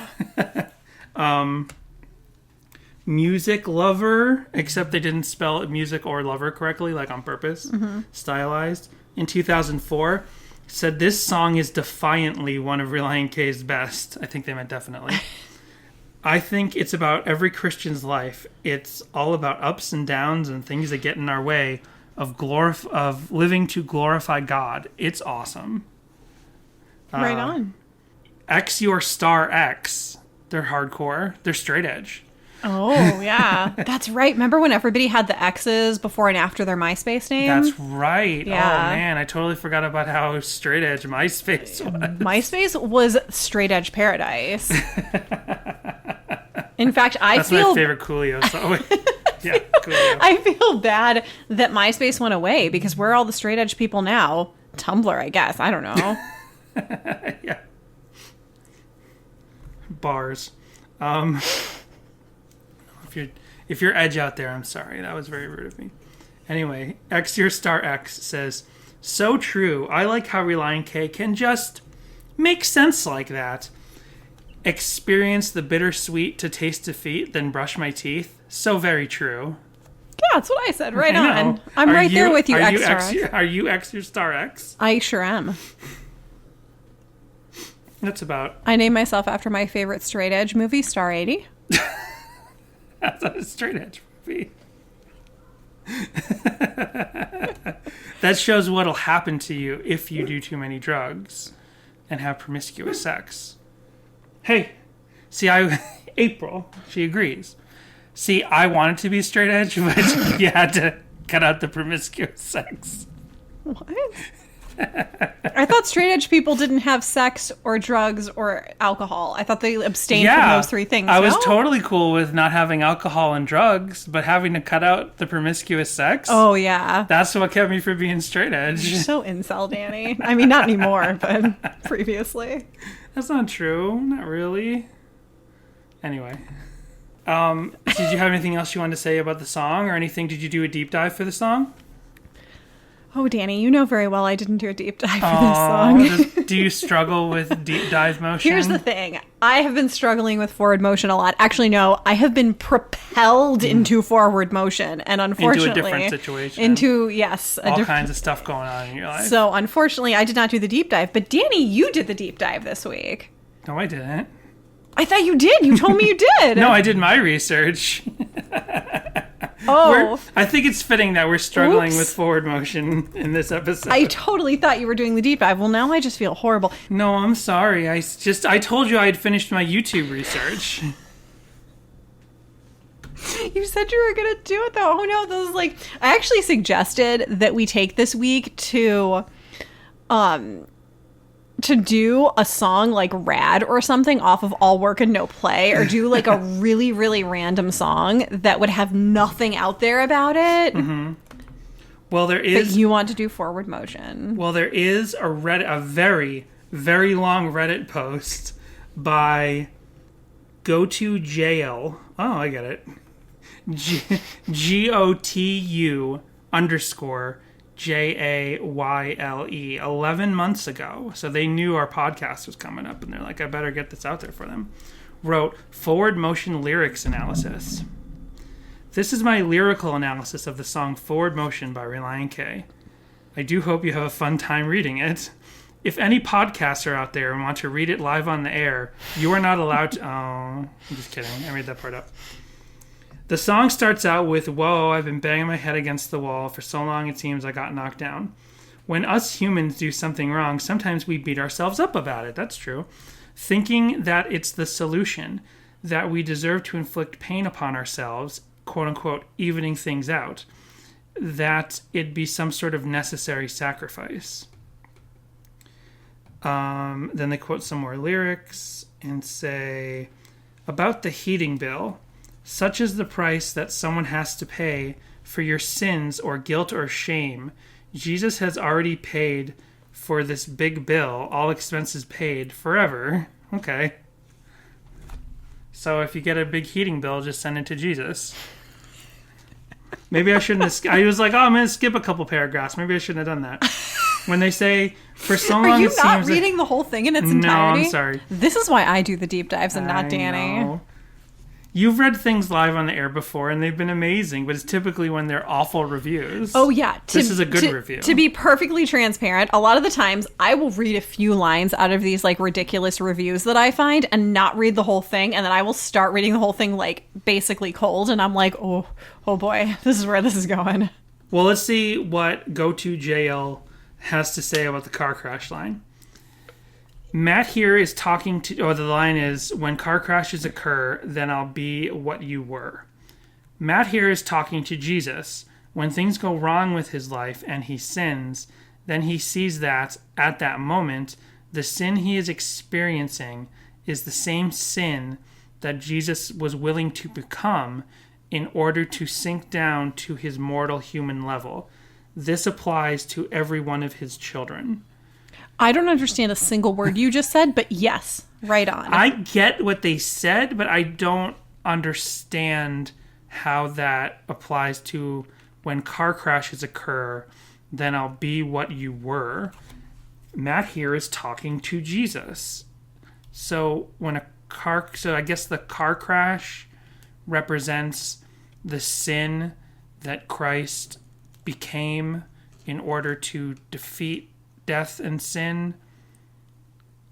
[SPEAKER 2] Music lover, except they didn't spell music or lover correctly, like on purpose, stylized. In 2004, said this song is defiantly one of Relient K's best. I think they meant definitely. I think it's about every Christian's life. It's all about ups and downs and things that get in our way of living to glorify God. It's awesome.
[SPEAKER 1] Right on.
[SPEAKER 2] X Your Star X. They're hardcore. They're straight edge.
[SPEAKER 1] Oh, yeah. That's right. Remember when everybody had the X's before and after their MySpace name?
[SPEAKER 2] That's right.
[SPEAKER 1] Yeah.
[SPEAKER 2] Oh, man. I totally forgot about how straight edge MySpace was.
[SPEAKER 1] MySpace was straight edge paradise. In fact,
[SPEAKER 2] That's my favorite Coolio song. Yeah, Coolio.
[SPEAKER 1] I feel bad that MySpace went away because where are all the straight edge people now? Tumblr, I guess. I don't know.
[SPEAKER 2] Yeah. Bars. If you're edge out there, I'm sorry. That was very rude of me. Anyway, X Your Star X says, so true. I like how Relient K can just make sense like that. Experience the bittersweet to taste defeat, then brush my teeth. So very true.
[SPEAKER 1] Yeah, that's what I said. Right on. I'm right there with you, X Star X.
[SPEAKER 2] Are you X Your Star X?
[SPEAKER 1] I sure am.
[SPEAKER 2] That's about...
[SPEAKER 1] I named myself after my favorite straight edge movie, Star 80.
[SPEAKER 2] That's not a straight edge movie. That shows what'll happen to you if you do too many drugs and have promiscuous sex. Hey, see, April, she agrees. See, I wanted to be straight edge, but you had to cut out the promiscuous sex.
[SPEAKER 1] What? I thought straight edge people didn't have sex or drugs or alcohol. I thought they abstained from those three things.
[SPEAKER 2] I was totally cool with not having alcohol and drugs, but having to cut out the promiscuous sex.
[SPEAKER 1] Oh, yeah.
[SPEAKER 2] That's what kept me from being straight edge.
[SPEAKER 1] You're so incel, Danny. I mean, not anymore, but previously.
[SPEAKER 2] That's not true. Not really. Anyway. Did you have anything else you wanted to say about the song or anything? Did you do a deep dive for the song?
[SPEAKER 1] Oh, Danny, you know very well I didn't do a deep dive for this
[SPEAKER 2] song. Do you struggle with deep dive motion?
[SPEAKER 1] Here's the thing. I have been struggling with forward motion a lot. Actually, no, I have been propelled into forward motion. And unfortunately...
[SPEAKER 2] Into a different situation.
[SPEAKER 1] Yes.
[SPEAKER 2] All kinds of stuff going on in your life.
[SPEAKER 1] So, unfortunately, I did not do the deep dive. But, Danny, you did the deep dive this week.
[SPEAKER 2] No, I didn't.
[SPEAKER 1] I thought you did. You told me you did.
[SPEAKER 2] No, I did my research. I think it's fitting that we're struggling with forward motion in this episode.
[SPEAKER 1] I totally thought you were doing the deep dive. Well, now I just feel horrible.
[SPEAKER 2] No, I'm sorry. I told you I had finished my YouTube research.
[SPEAKER 1] You said you were going to do it, though. Oh, no. This is like... I actually suggested that we take this week to do a song like Rad or something off of All Work and No Play, or do like a really, really random song that would have nothing out there about it.
[SPEAKER 2] Mm-hmm. Well, there is...
[SPEAKER 1] But you want to do forward motion.
[SPEAKER 2] Well, there is a very, very long Reddit post by GoToJail. Oh, I get it. GOTU_JAYLE 11 months ago. So they knew our podcast was coming up, and they're like, I better get this out there for them. Wrote, forward motion lyrics analysis. This is my lyrical analysis of the song Forward Motion by Relient K. I do hope you have a fun time reading it. If any podcasts are out there and want to read it live on the air, you are not allowed to... Oh, I'm just kidding. I made that part up. The song starts out with, whoa, I've been banging my head against the wall. For so long it seems I got knocked down. When us humans do something wrong, sometimes we beat ourselves up about it. That's true. Thinking that it's the solution, that we deserve to inflict pain upon ourselves, quote unquote, evening things out, that it be some sort of necessary sacrifice. Then they quote some more lyrics and say, about the heating bill, such is the price that someone has to pay for your sins or guilt or shame. Jesus has already paid for this big bill, all expenses paid forever. Okay. So if you get a big heating bill, just send it to Jesus. Maybe I shouldn't have... I was like, oh, I'm going to skip a couple paragraphs. Maybe I shouldn't have done that. When they say, for so long... Are
[SPEAKER 1] you not reading the whole thing in its entirety?
[SPEAKER 2] No, I'm sorry.
[SPEAKER 1] This is why I do the deep dives and not Danny.
[SPEAKER 2] Know. You've read things live on the air before, and they've been amazing, but it's typically when they're awful reviews.
[SPEAKER 1] Oh, yeah.
[SPEAKER 2] This is a good review.
[SPEAKER 1] To be perfectly transparent, a lot of the times I will read a few lines out of these like ridiculous reviews that I find and not read the whole thing, and then I will start reading the whole thing like basically cold, and I'm like, oh boy, this is where this is going.
[SPEAKER 2] Well, let's see what GoToJail has to say about the car crash line. Matt here is talking to... Oh, the line is, when car crashes occur, then I'll be what you were. Matt here is talking to Jesus. When things go wrong with his life and he sins, then he sees that, at that moment, the sin he is experiencing is the same sin that Jesus was willing to become in order to sink down to his mortal human level. This applies to every one of his children.
[SPEAKER 1] I don't understand a single word you just said, but yes, right on.
[SPEAKER 2] I get what they said, but I don't understand how that applies to when car crashes occur, then I'll be what you were. Matt here is talking to Jesus. So I guess the car crash represents the sin that Christ became in order to defeat death and sin.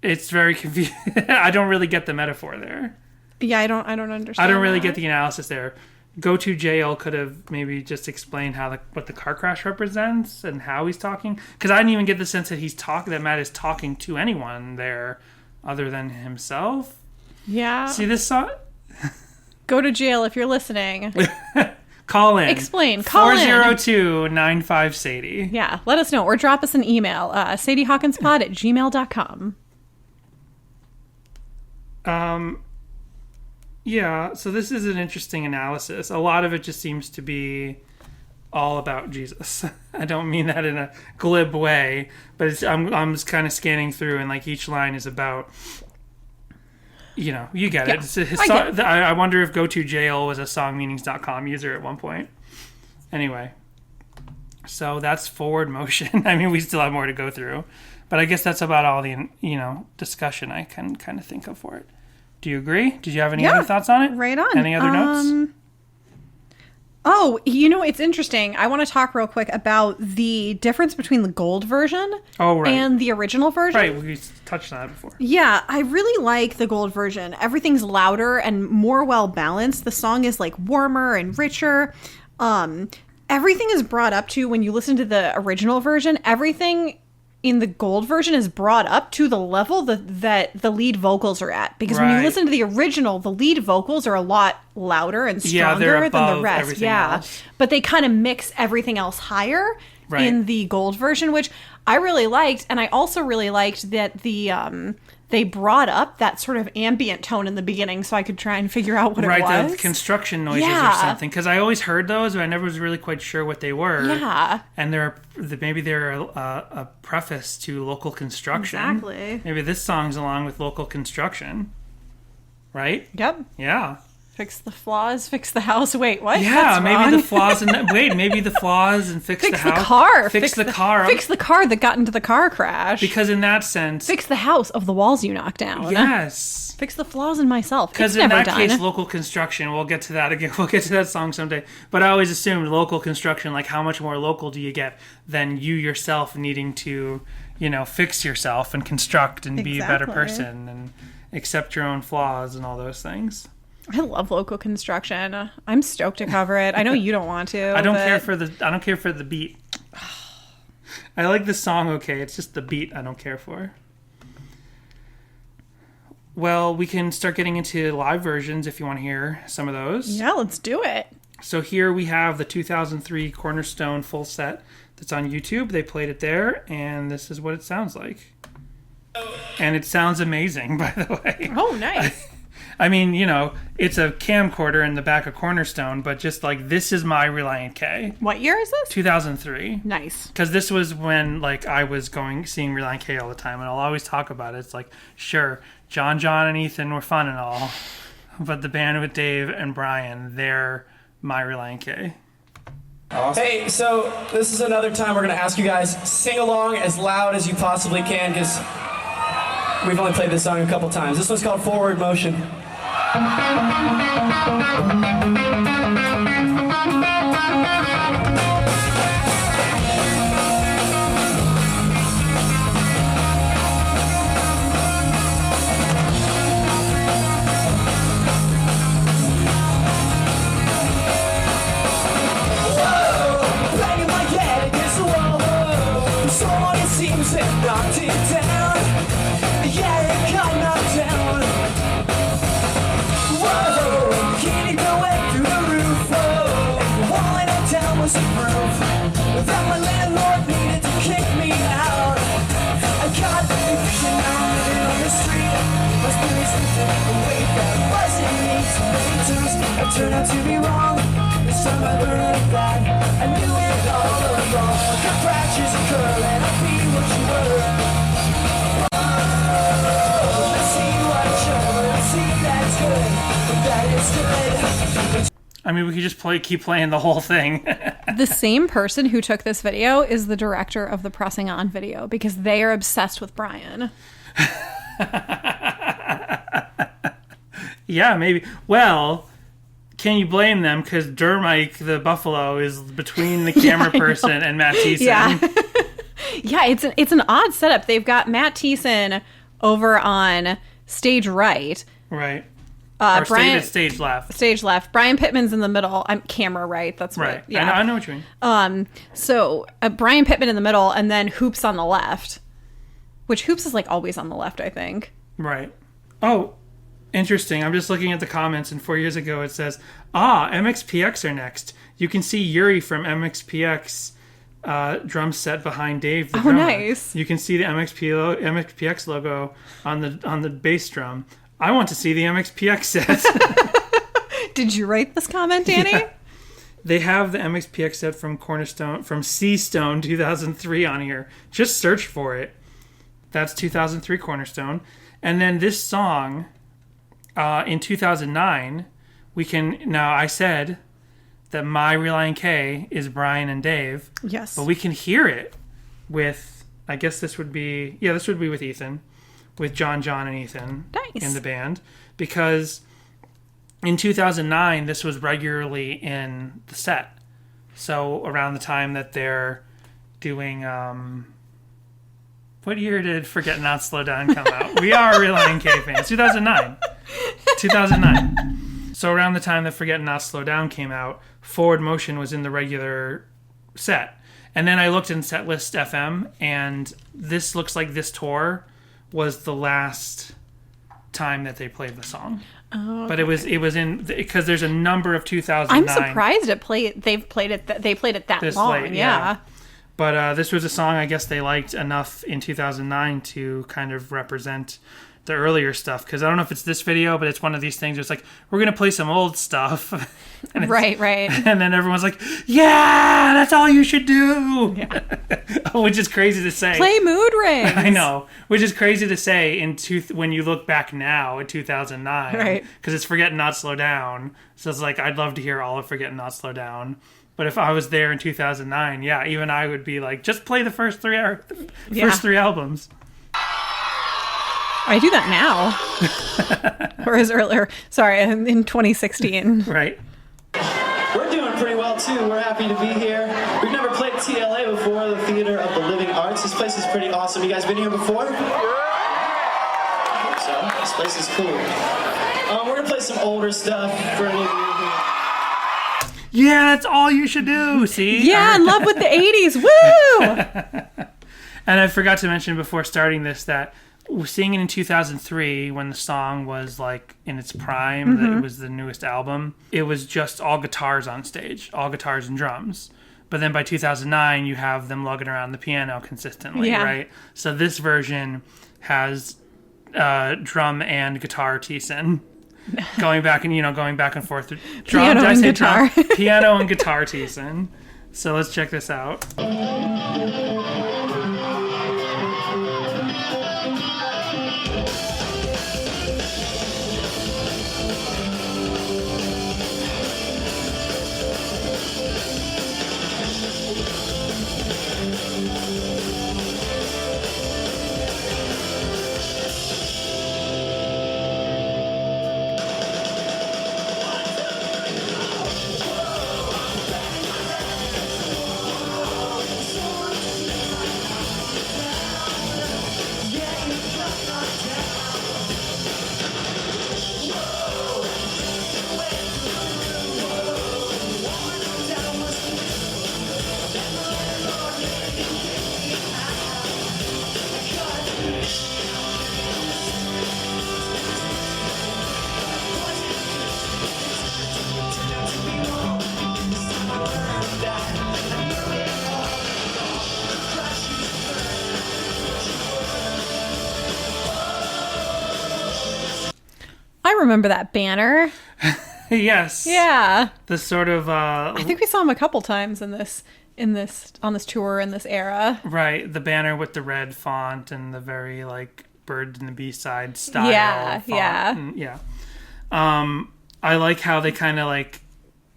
[SPEAKER 2] It's very confusing. I don't really get the metaphor there.
[SPEAKER 1] Yeah, I don't understand.
[SPEAKER 2] I don't really get the analysis there. GoToJail could have maybe just explained what the car crash represents and how he's talking. Because I didn't even get the sense that Matt is talking to anyone there other than himself.
[SPEAKER 1] Yeah.
[SPEAKER 2] See this song?
[SPEAKER 1] Go to jail if you're listening.
[SPEAKER 2] Call in.
[SPEAKER 1] Explain. Call
[SPEAKER 2] 402-95-SADIE.
[SPEAKER 1] Yeah, let us know. Or drop us an email. SadieHawkinspod@gmail.com.
[SPEAKER 2] Yeah, so this is an interesting analysis. A lot of it just seems to be all about Jesus. I don't mean that in a glib way, but I'm just kind of scanning through, and like each line is about... You know, you get it. I wonder if GoToJail was a songmeanings.com user at one point. Anyway, so that's forward motion. I mean, we still have more to go through, but I guess that's about all the discussion I can kind of think of for it. Do you agree? Did you have any other thoughts on it?
[SPEAKER 1] Right on.
[SPEAKER 2] Any other notes?
[SPEAKER 1] Oh, it's interesting. I want to talk real quick about the difference between the gold version and the original version.
[SPEAKER 2] Right, we touched on that before.
[SPEAKER 1] Yeah, I really like the gold version. Everything's louder and more well balanced. The song is like warmer and richer. Everything is brought up to, when you listen to the original version, everything in the gold version is brought up to the level that the lead vocals are at. Because when you listen to the original, the lead vocals are a lot louder and stronger than the rest.
[SPEAKER 2] Else.
[SPEAKER 1] But they kind of mix everything else higher in the gold version, which I really liked. And I also really liked that they brought up that sort of ambient tone in the beginning, so I could try and figure out what it was.
[SPEAKER 2] Right, the construction noises or something. Because I always heard those, but I never was really quite sure what they were.
[SPEAKER 1] Yeah.
[SPEAKER 2] And maybe they're a preface to local construction.
[SPEAKER 1] Exactly.
[SPEAKER 2] Maybe this song's along with local construction. Right?
[SPEAKER 1] Yep.
[SPEAKER 2] Yeah.
[SPEAKER 1] Fix the flaws, fix the house. Wait, what?
[SPEAKER 2] Yeah,
[SPEAKER 1] That's
[SPEAKER 2] maybe
[SPEAKER 1] wrong.
[SPEAKER 2] the flaws maybe the flaws and fix the house.
[SPEAKER 1] The car.
[SPEAKER 2] Fix the car.
[SPEAKER 1] Fix the car that got into the car crash.
[SPEAKER 2] Because in that sense...
[SPEAKER 1] Fix the house of the walls you knocked down.
[SPEAKER 2] Yes.
[SPEAKER 1] Fix the flaws in myself.
[SPEAKER 2] Because in that case, local construction, we'll get to that again. We'll get to that song someday. But I always assumed local construction, like how much more local do you get than you yourself needing to, fix yourself and construct and be a better person and accept your own flaws and all those things.
[SPEAKER 1] I love local construction. I'm stoked to cover it. I know you don't want to.
[SPEAKER 2] I don't care for the beat. I like the song okay. It's just the beat I don't care for. Well, we can start getting into live versions if you want to hear some of those.
[SPEAKER 1] Yeah, let's do it.
[SPEAKER 2] So here we have the 2003 Cornerstone full set that's on YouTube. They played it there, and this is what it sounds like. And it sounds amazing, by the way.
[SPEAKER 1] Oh, nice.
[SPEAKER 2] I mean, it's a camcorder in the back of Cornerstone, but just like, this is my Relient K.
[SPEAKER 1] What year is this?
[SPEAKER 2] 2003.
[SPEAKER 1] Nice.
[SPEAKER 2] Because this was when, I was seeing Relient K all the time, and I'll always talk about it. It's like, sure, John, and Ethan were fun and all, but the band with Dave and Brian, they're my Relient K.
[SPEAKER 3] Awesome. Hey, so this is another time we're going to ask you guys, sing along as loud as you possibly can, because we've only played this song a couple times. This one's called Forward Motion. Seems it knocked it down. Yeah, it got knocked down. Whoa, kitty going through the roof. Whoa, walling it down was a proof that my landlord needed to kick me out. I got the vision, now I'm living on the street. My spirit's lifting the weight that wasn't me. So many times I turned out to be wrong. This time I learned that I knew it all along. Your fractures are curling, I'll be what you were. Oh, let's see what you're, let's see that's good, that is good.
[SPEAKER 2] I mean, we could just keep playing the whole thing.
[SPEAKER 1] The same person who took this video is the director of the Pressing On video, because they are obsessed with Brian.
[SPEAKER 2] Yeah, maybe. Well, can you blame them? Because Dermike the Buffalo is between the camera person and Matt Thiessen.
[SPEAKER 1] Yeah. Yeah, it's an odd setup. They've got Matt Thiessen over on stage right.
[SPEAKER 2] Right.
[SPEAKER 1] Brian
[SPEAKER 2] stage left.
[SPEAKER 1] Stage left. Brian Pittman's in the middle. I'm camera right. That's
[SPEAKER 2] right.
[SPEAKER 1] What, yeah.
[SPEAKER 2] I know what you mean.
[SPEAKER 1] So Brian Pittman in the middle, and then Hoops on the left. Which Hoops is always on the left, I think.
[SPEAKER 2] Right. Oh, interesting. I'm just looking at the comments, and 4 years ago it says, MXPX are next. You can see Yuri from MXPX drum set behind Dave the drummer.
[SPEAKER 1] Nice.
[SPEAKER 2] You can see the MXPX logo on the bass drum. I want to see the MXPX set.
[SPEAKER 1] Did you write this comment, Danny?
[SPEAKER 2] Yeah. They have the MXPX set from C-Stone 2003 on here. Just search for it. That's 2003 Cornerstone. And then this song, in 2009, I said that my Relient K is Brian and Dave.
[SPEAKER 1] Yes.
[SPEAKER 2] But we can hear it with, I guess this would be with Ethan, with John, and Ethan
[SPEAKER 1] nice.
[SPEAKER 2] in the band. Because in 2009, this was regularly in the set. So around the time that they're doing, what year did Forget Not Slow Down come out? We are Relient K fans. 2009. 2009. So around the time that Forget Not Slow Down came out, Forward Motion was in the regular set. And then I looked in Setlist FM, and this looks like this tour was the last time that they played the song.
[SPEAKER 1] Oh, okay.
[SPEAKER 2] But it was in, because there's a number of 2009.
[SPEAKER 1] I'm surprised they played it that
[SPEAKER 2] This
[SPEAKER 1] long.
[SPEAKER 2] late,
[SPEAKER 1] yeah.
[SPEAKER 2] But this was a song I guess they liked enough in 2009 to kind of represent the earlier stuff. Because I don't know if it's this video, but it's one of these things where it's like, we're going to play some old stuff. And
[SPEAKER 1] Right.
[SPEAKER 2] And then everyone's like, yeah, that's all you should do.
[SPEAKER 1] Yeah.
[SPEAKER 2] Which is crazy to say.
[SPEAKER 1] Play Mood Rings.
[SPEAKER 2] I know. Which is crazy to say when you look back now at 2009.
[SPEAKER 1] Right.
[SPEAKER 2] Because it's Forget Not Slow Down. So it's like, I'd love to hear all of Forget Not Slow Down. But if I was there in 2009, yeah, even I would be like, just play the first three albums.
[SPEAKER 1] I do that now. Whereas earlier, sorry, in 2016.
[SPEAKER 2] Right.
[SPEAKER 4] We're doing pretty well too. We're happy to be here. We've never played TLA before, the Theater of the Living Arts. This place is pretty awesome. You guys been here before? I hope so. This place is cool. We're gonna play some older stuff for any of you who...
[SPEAKER 2] Yeah, that's all you should do. See?
[SPEAKER 1] Yeah, in love with the 80s. Woo!
[SPEAKER 2] And I forgot to mention before starting this that seeing it in 2003 when the song was like in its prime, that it was the newest album, it was just all guitars on stage, all guitars and drums. But then by 2009, you have them lugging around the piano consistently, right? So this version has drum and guitar Thiessen. Going back and forth.
[SPEAKER 1] Piano and guitar.
[SPEAKER 2] Piano and guitar Thiessen. So let's check this out.
[SPEAKER 1] I remember that banner.
[SPEAKER 2] Yes.
[SPEAKER 1] Yeah.
[SPEAKER 2] The sort of
[SPEAKER 1] I think we saw him a couple times on this tour in this era.
[SPEAKER 2] right, the banner with the red font and the very like Bird and the B-side style
[SPEAKER 1] Yeah,
[SPEAKER 2] font.
[SPEAKER 1] yeah.
[SPEAKER 2] And, yeah. I like how they kind of like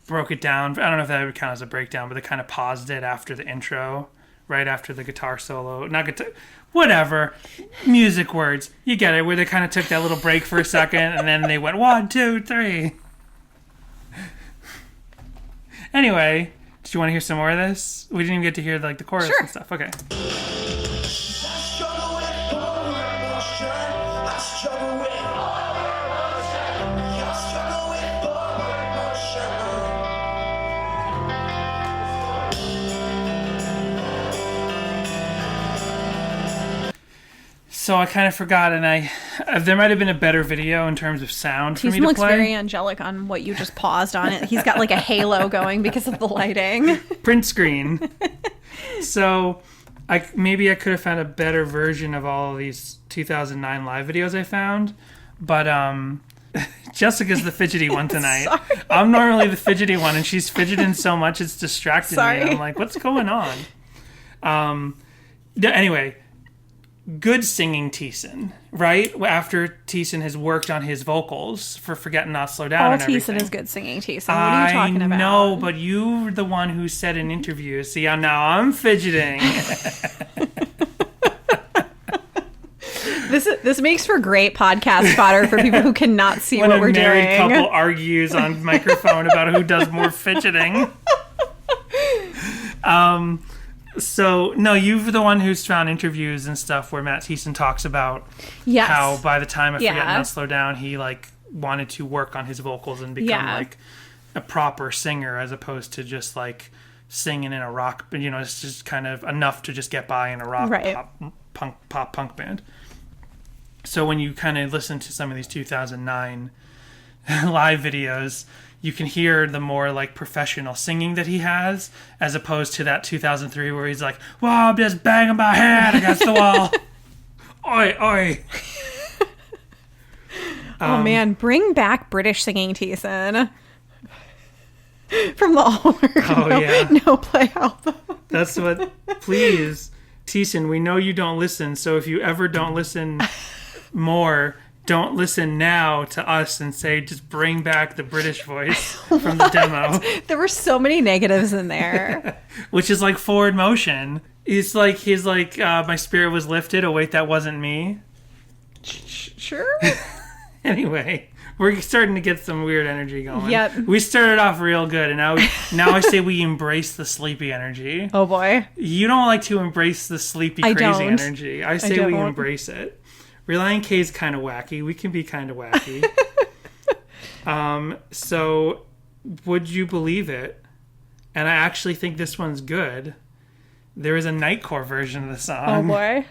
[SPEAKER 2] broke it down. I don't know if that would count as a breakdown, but they kind of paused it after the intro, right after the guitar solo. Not guitar, whatever. Music words. You get it, where they kind of took that little break for a second and then they went 1, 2, 3. Anyway, did you want to hear some more of this? We didn't even get to hear like the chorus
[SPEAKER 1] Sure.
[SPEAKER 2] and stuff. Okay. So I kind of forgot, and there might have been a better video in terms of sound for me to
[SPEAKER 1] Looks
[SPEAKER 2] play.
[SPEAKER 1] very angelic on what you just paused on it. He's got like a halo going because of the lighting.
[SPEAKER 2] Print screen. So maybe I could have found a better version of all of these 2009 live videos I found, but Jessica's the fidgety one tonight. I'm normally the fidgety one, and she's fidgeting so much it's distracted me. I'm like, what's going on? Anyway. Good singing Thiessen, right? After Thiessen has worked on his vocals for Forget Not Slow Down
[SPEAKER 1] All
[SPEAKER 2] and everything.
[SPEAKER 1] Thiessen is good singing Thiessen. What are you talking about?
[SPEAKER 2] I know, but you're the one who said in interviews, see, now I'm fidgeting.
[SPEAKER 1] The This makes for great podcast fodder for people who cannot see
[SPEAKER 2] when
[SPEAKER 1] what we're
[SPEAKER 2] a married
[SPEAKER 1] doing.
[SPEAKER 2] couple argues on microphone about who does more fidgeting. So, no, you're the one who's found interviews and stuff where Matt Thiessen talks about
[SPEAKER 1] Yes.
[SPEAKER 2] how by the time I Forget
[SPEAKER 1] Yeah.
[SPEAKER 2] Not Slow Down, he, like, wanted to work on his vocals and become,
[SPEAKER 1] Yeah.
[SPEAKER 2] like, a proper singer as opposed to just, like, singing in a rock, you know, it's just kind of enough to just get by in a rock
[SPEAKER 1] Right.
[SPEAKER 2] pop punk band. So when you kind of listen to some of these 2009 live videos, you can hear the more like professional singing that he has, as opposed to that 2003 where he's like, "Well, I'm just banging my head against the wall." Oi, oi.
[SPEAKER 1] Oh man, bring back British singing, Thiessen. From the All Work No Play album.
[SPEAKER 2] That's what. Please, Thiessen, we know you don't listen, so if you ever don't listen more, don't listen now to us and say, just bring back the British voice from the demo.
[SPEAKER 1] There were so many negatives in there.
[SPEAKER 2] Which is like forward motion. He's like, my spirit was lifted. Oh, wait, that wasn't me.
[SPEAKER 1] Sure.
[SPEAKER 2] Anyway, we're starting to get some weird energy going.
[SPEAKER 1] Yep.
[SPEAKER 2] We started off real good, and now I say we embrace the sleepy energy.
[SPEAKER 1] Oh boy.
[SPEAKER 2] You don't like to embrace the sleepy,
[SPEAKER 1] I
[SPEAKER 2] crazy
[SPEAKER 1] don't.
[SPEAKER 2] energy. I say we
[SPEAKER 1] don't.
[SPEAKER 2] embrace it. Relient K is kind of wacky. We can be kind of wacky. So, would you believe it? And I actually think this one's good. There is a Nightcore version of the song.
[SPEAKER 1] Oh boy.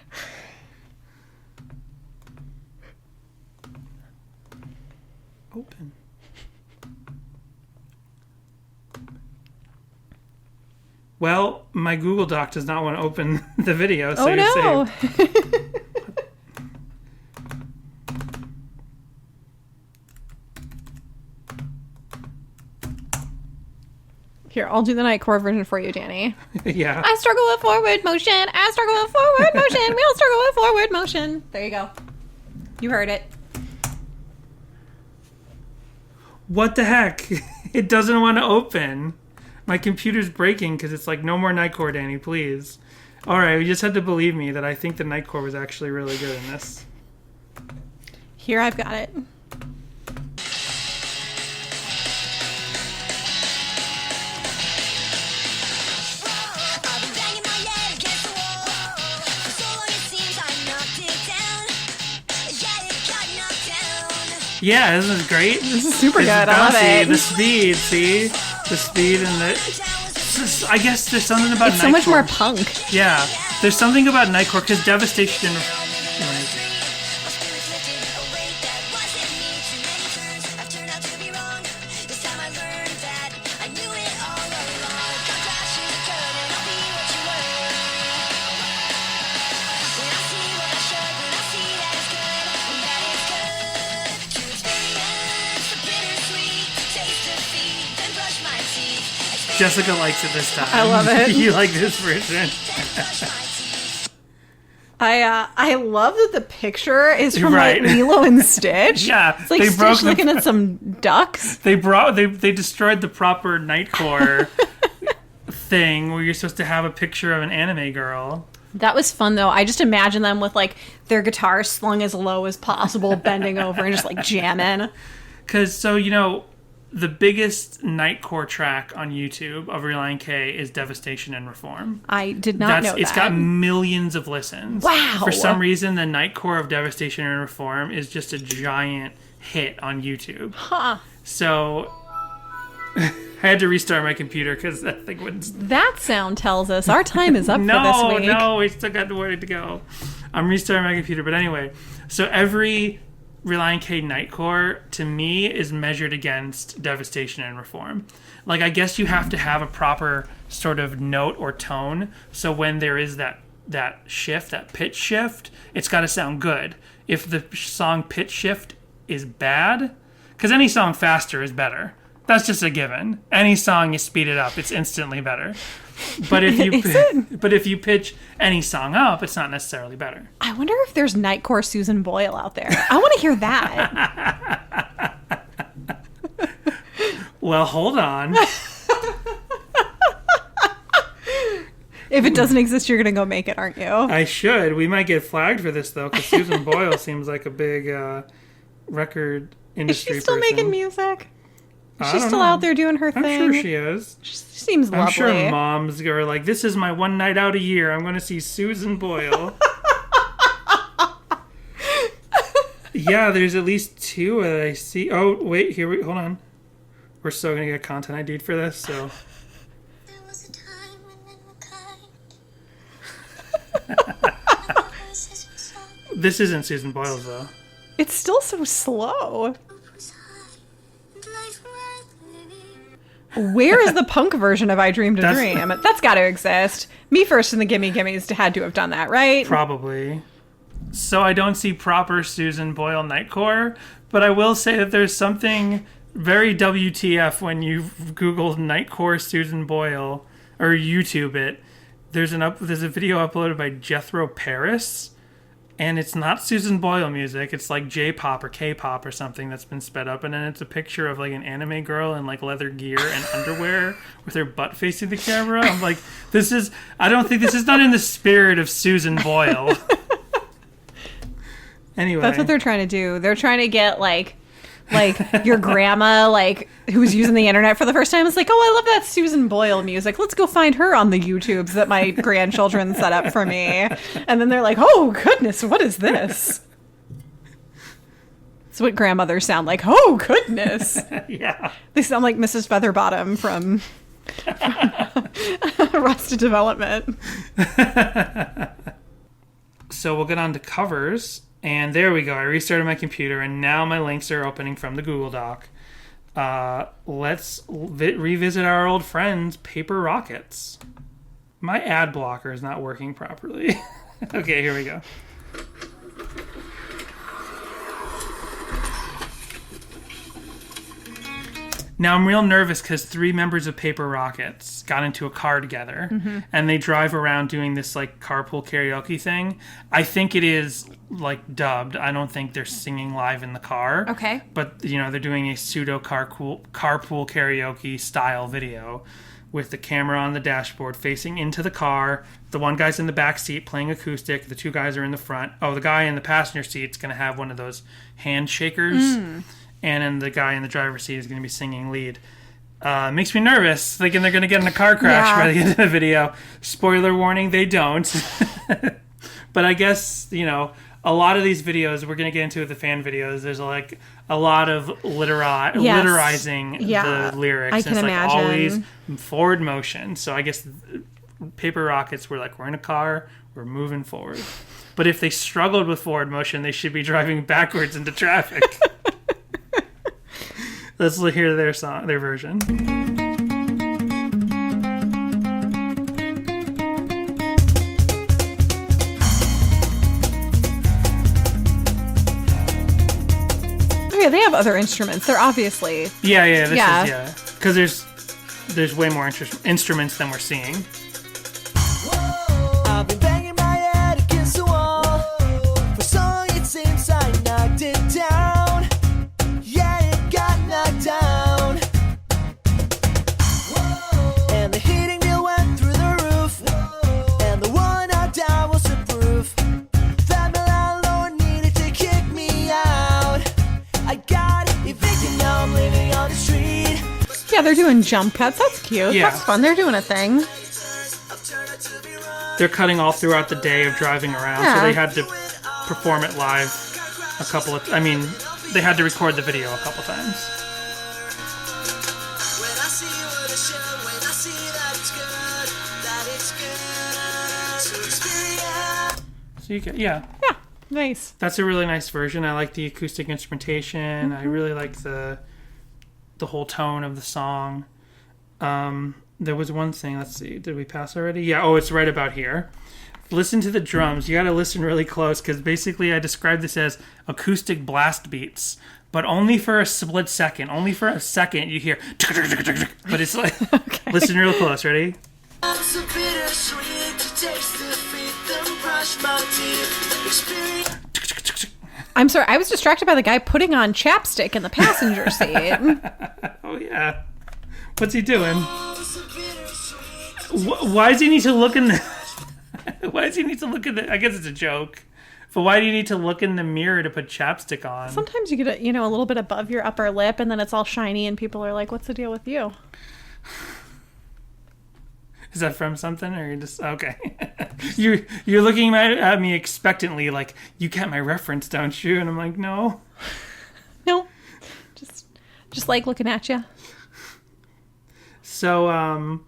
[SPEAKER 2] Open. Well, my Google Doc does not want to open the video, so
[SPEAKER 1] Oh
[SPEAKER 2] you're
[SPEAKER 1] no.
[SPEAKER 2] saved.
[SPEAKER 1] Here, I'll do the Nightcore version for you, Danny.
[SPEAKER 2] Yeah.
[SPEAKER 1] I struggle with forward motion. I struggle with forward motion. We all struggle with forward motion. There you go. You heard it.
[SPEAKER 2] What the heck? It doesn't want to open. My computer's breaking because it's like, no more Nightcore, Danny, please. All right, you just had to believe me that I think the Nightcore was actually really good in this.
[SPEAKER 1] Here, I've got it.
[SPEAKER 3] I've been banging my head against the wall for so long it seems I knocked it down. Yeah, it got knocked down.
[SPEAKER 2] Yeah, isn't it great?
[SPEAKER 1] This is super
[SPEAKER 2] It's
[SPEAKER 1] good. I love
[SPEAKER 2] bouncy.
[SPEAKER 1] it.
[SPEAKER 2] The speed, see? The speed and the... I guess there's something about
[SPEAKER 1] It's so much more
[SPEAKER 2] Nightcore.
[SPEAKER 1] punk.
[SPEAKER 2] Yeah, there's something about Nightcore because Devastation and... Jessica likes it this time.
[SPEAKER 1] I love it.
[SPEAKER 2] You like this version?
[SPEAKER 1] I love that the picture is from
[SPEAKER 2] Right.
[SPEAKER 1] like Lilo and Stitch.
[SPEAKER 2] Yeah,
[SPEAKER 1] It's like
[SPEAKER 2] they broke
[SPEAKER 1] Stitch looking at some ducks.
[SPEAKER 2] They destroyed the proper Nightcore thing where you're supposed to have a picture of an anime girl.
[SPEAKER 1] That was fun though. I just imagine them with like their guitar slung as low as possible, bending over and just like jamming.
[SPEAKER 2] Because, so, you know, the biggest Nightcore track on YouTube of Relient K is Devastation and Reform.
[SPEAKER 1] I did not know that.
[SPEAKER 2] It's got millions of listens.
[SPEAKER 1] Wow.
[SPEAKER 2] For some reason, the Nightcore of Devastation and Reform is just a giant hit on YouTube.
[SPEAKER 1] Huh.
[SPEAKER 2] So I had to restart my computer because that thing wouldn't...
[SPEAKER 1] That sound tells us our time is up for this week.
[SPEAKER 2] No, we still got the way to go. I'm restarting my computer. But anyway, so every Relient K Nightcore, to me, is measured against Devastation and Reform. Like, I guess you have to have a proper sort of note or tone, so when there is that shift, that pitch shift, it's got to sound good. If the song pitch shift is bad, because any song faster is better. That's just a given. Any song you speed it up, it's instantly better. But if you pitch any song up, it's not necessarily better.
[SPEAKER 1] I wonder if there's Nightcore Susan Boyle out there. I want to hear that.
[SPEAKER 2] Well, hold on.
[SPEAKER 1] If it doesn't exist, you're gonna go make it, aren't you?
[SPEAKER 2] I should. We might get flagged for this though, because Susan Boyle seems like a big record
[SPEAKER 1] Is
[SPEAKER 2] industry.
[SPEAKER 1] she still
[SPEAKER 2] person.
[SPEAKER 1] making music? Is
[SPEAKER 2] I
[SPEAKER 1] she
[SPEAKER 2] don't
[SPEAKER 1] still
[SPEAKER 2] know.
[SPEAKER 1] out there doing her
[SPEAKER 2] I'm
[SPEAKER 1] thing?
[SPEAKER 2] sure she is.
[SPEAKER 1] She seems lovely.
[SPEAKER 2] I'm sure moms are like, "This is my one night out a year. I'm going to see Susan Boyle." Yeah, there's at least 2 that I see. Oh, wait, hold on. We're still going to get content ID'd for this, so.
[SPEAKER 5] There was a time when men were kind. Voices were soft,
[SPEAKER 2] This isn't Susan Boyle's, though.
[SPEAKER 1] It's still so slow.
[SPEAKER 5] hope was high, and life worth living.
[SPEAKER 1] Where is the punk version of I Dreamed a
[SPEAKER 2] That's-
[SPEAKER 1] Dream? That's got to exist. Me First and the Gimme Gimmes had to have done that, right?
[SPEAKER 2] Probably. So I don't see proper Susan Boyle Nightcore, but I will say that there's something very WTF when you Google Nightcore Susan Boyle or YouTube it. There's a video uploaded by Jethro Paris, and it's not Susan Boyle music. It's like J-pop or K-pop or something that's been sped up, and then it's a picture of like an anime girl in like leather gear and underwear with her butt facing the camera. I'm like, I don't think this is not in the spirit of Susan Boyle. Anyway,
[SPEAKER 1] That's what they're trying to do. They're trying to get like your grandma, like who's using the internet for the first time. It's like, oh, I love that Susan Boyle music. Let's go find her on the YouTubes that my grandchildren set up for me. And then they're like, oh goodness, what is this? It's what grandmothers sound like. Oh goodness.
[SPEAKER 2] yeah.
[SPEAKER 1] They sound like Mrs. Featherbottom from Arrested Development.
[SPEAKER 2] So we'll get on to covers, and there we go. I restarted my computer, and now my links are opening from the Google Doc. Let's revisit our old friends, Paper Rockets. My ad blocker is not working properly. Okay, here we go. Now I'm real nervous because 3 members of Paper Rockets got into a car together, and they drive around doing this like carpool karaoke thing. I think it is like dubbed. I don't think they're singing live in the car.
[SPEAKER 1] Okay.
[SPEAKER 2] But they're doing a pseudo carpool karaoke style video with the camera on the dashboard facing into the car. The one guy's in the back seat playing acoustic. The 2 guys are in the front. Oh, the guy in the passenger seat's going to have one of those hand shakers. And then the guy in the driver's seat is going to be singing lead. Makes me nervous, thinking they're going to get in a car crash by the end of the video. Spoiler warning, they don't. But I guess, a lot of these videos, we're going to get into the fan videos, there's like a lot of literizing the lyrics.
[SPEAKER 1] I can
[SPEAKER 2] it's
[SPEAKER 1] imagine.
[SPEAKER 2] Like always forward motion. So I guess Paper Rockets were like, we're in a car, we're moving forward. But if they struggled with forward motion, they should be driving backwards into traffic. Let's hear their version.
[SPEAKER 1] Okay, they have other instruments. They're obviously
[SPEAKER 2] Yeah. Because there's way more instruments than we're seeing.
[SPEAKER 3] I've been banging my head against the wall. For so long it seems I knocked it down. Yeah, it got knocked down. And the heating bill went through the roof. And the one knocked down was the proof that my landlord needed to kick me out. I got evicted, now I'm living on the street.
[SPEAKER 1] Yeah, they're doing jump cuts. That's cute.
[SPEAKER 2] Yeah.
[SPEAKER 1] That's fun. They're doing a thing.
[SPEAKER 3] I've turned out to be wrong.
[SPEAKER 2] They're cutting all throughout the day of driving around,
[SPEAKER 1] Yeah.
[SPEAKER 2] so they had to perform it live they had to record the video a couple times.
[SPEAKER 3] When I see what I should, when I see that it's good to experience.
[SPEAKER 2] So you can, yeah.
[SPEAKER 1] Yeah, nice.
[SPEAKER 2] That's a really nice version. I like the acoustic instrumentation. I really like the whole tone of the song. There was one thing, let's see, did we pass already? Yeah, oh, it's right about here. Listen to the drums. You got to listen really close because basically I described this as acoustic blast beats, but only for a split second. Only for a second you hear, but it's like, listen real close. Ready?
[SPEAKER 3] So bittersweet to taste defeat, then brush my teeth. Experience.
[SPEAKER 1] I'm sorry. I was distracted by the guy putting on chapstick in the passenger seat.
[SPEAKER 2] Oh yeah. What's he doing?
[SPEAKER 3] So bittersweet.
[SPEAKER 2] Why does he need to look in the... Why does he need to look in the... I guess it's a joke. But why do you need to look in the mirror to put chapstick on?
[SPEAKER 1] Sometimes you get a little bit above your upper lip, and then it's all shiny, and people are like, "What's the deal with you?"
[SPEAKER 2] Is that from something, or you're just okay? you're looking at me expectantly, like you get my reference, don't you? And I'm like, no,
[SPEAKER 1] no, just like looking at you.
[SPEAKER 2] So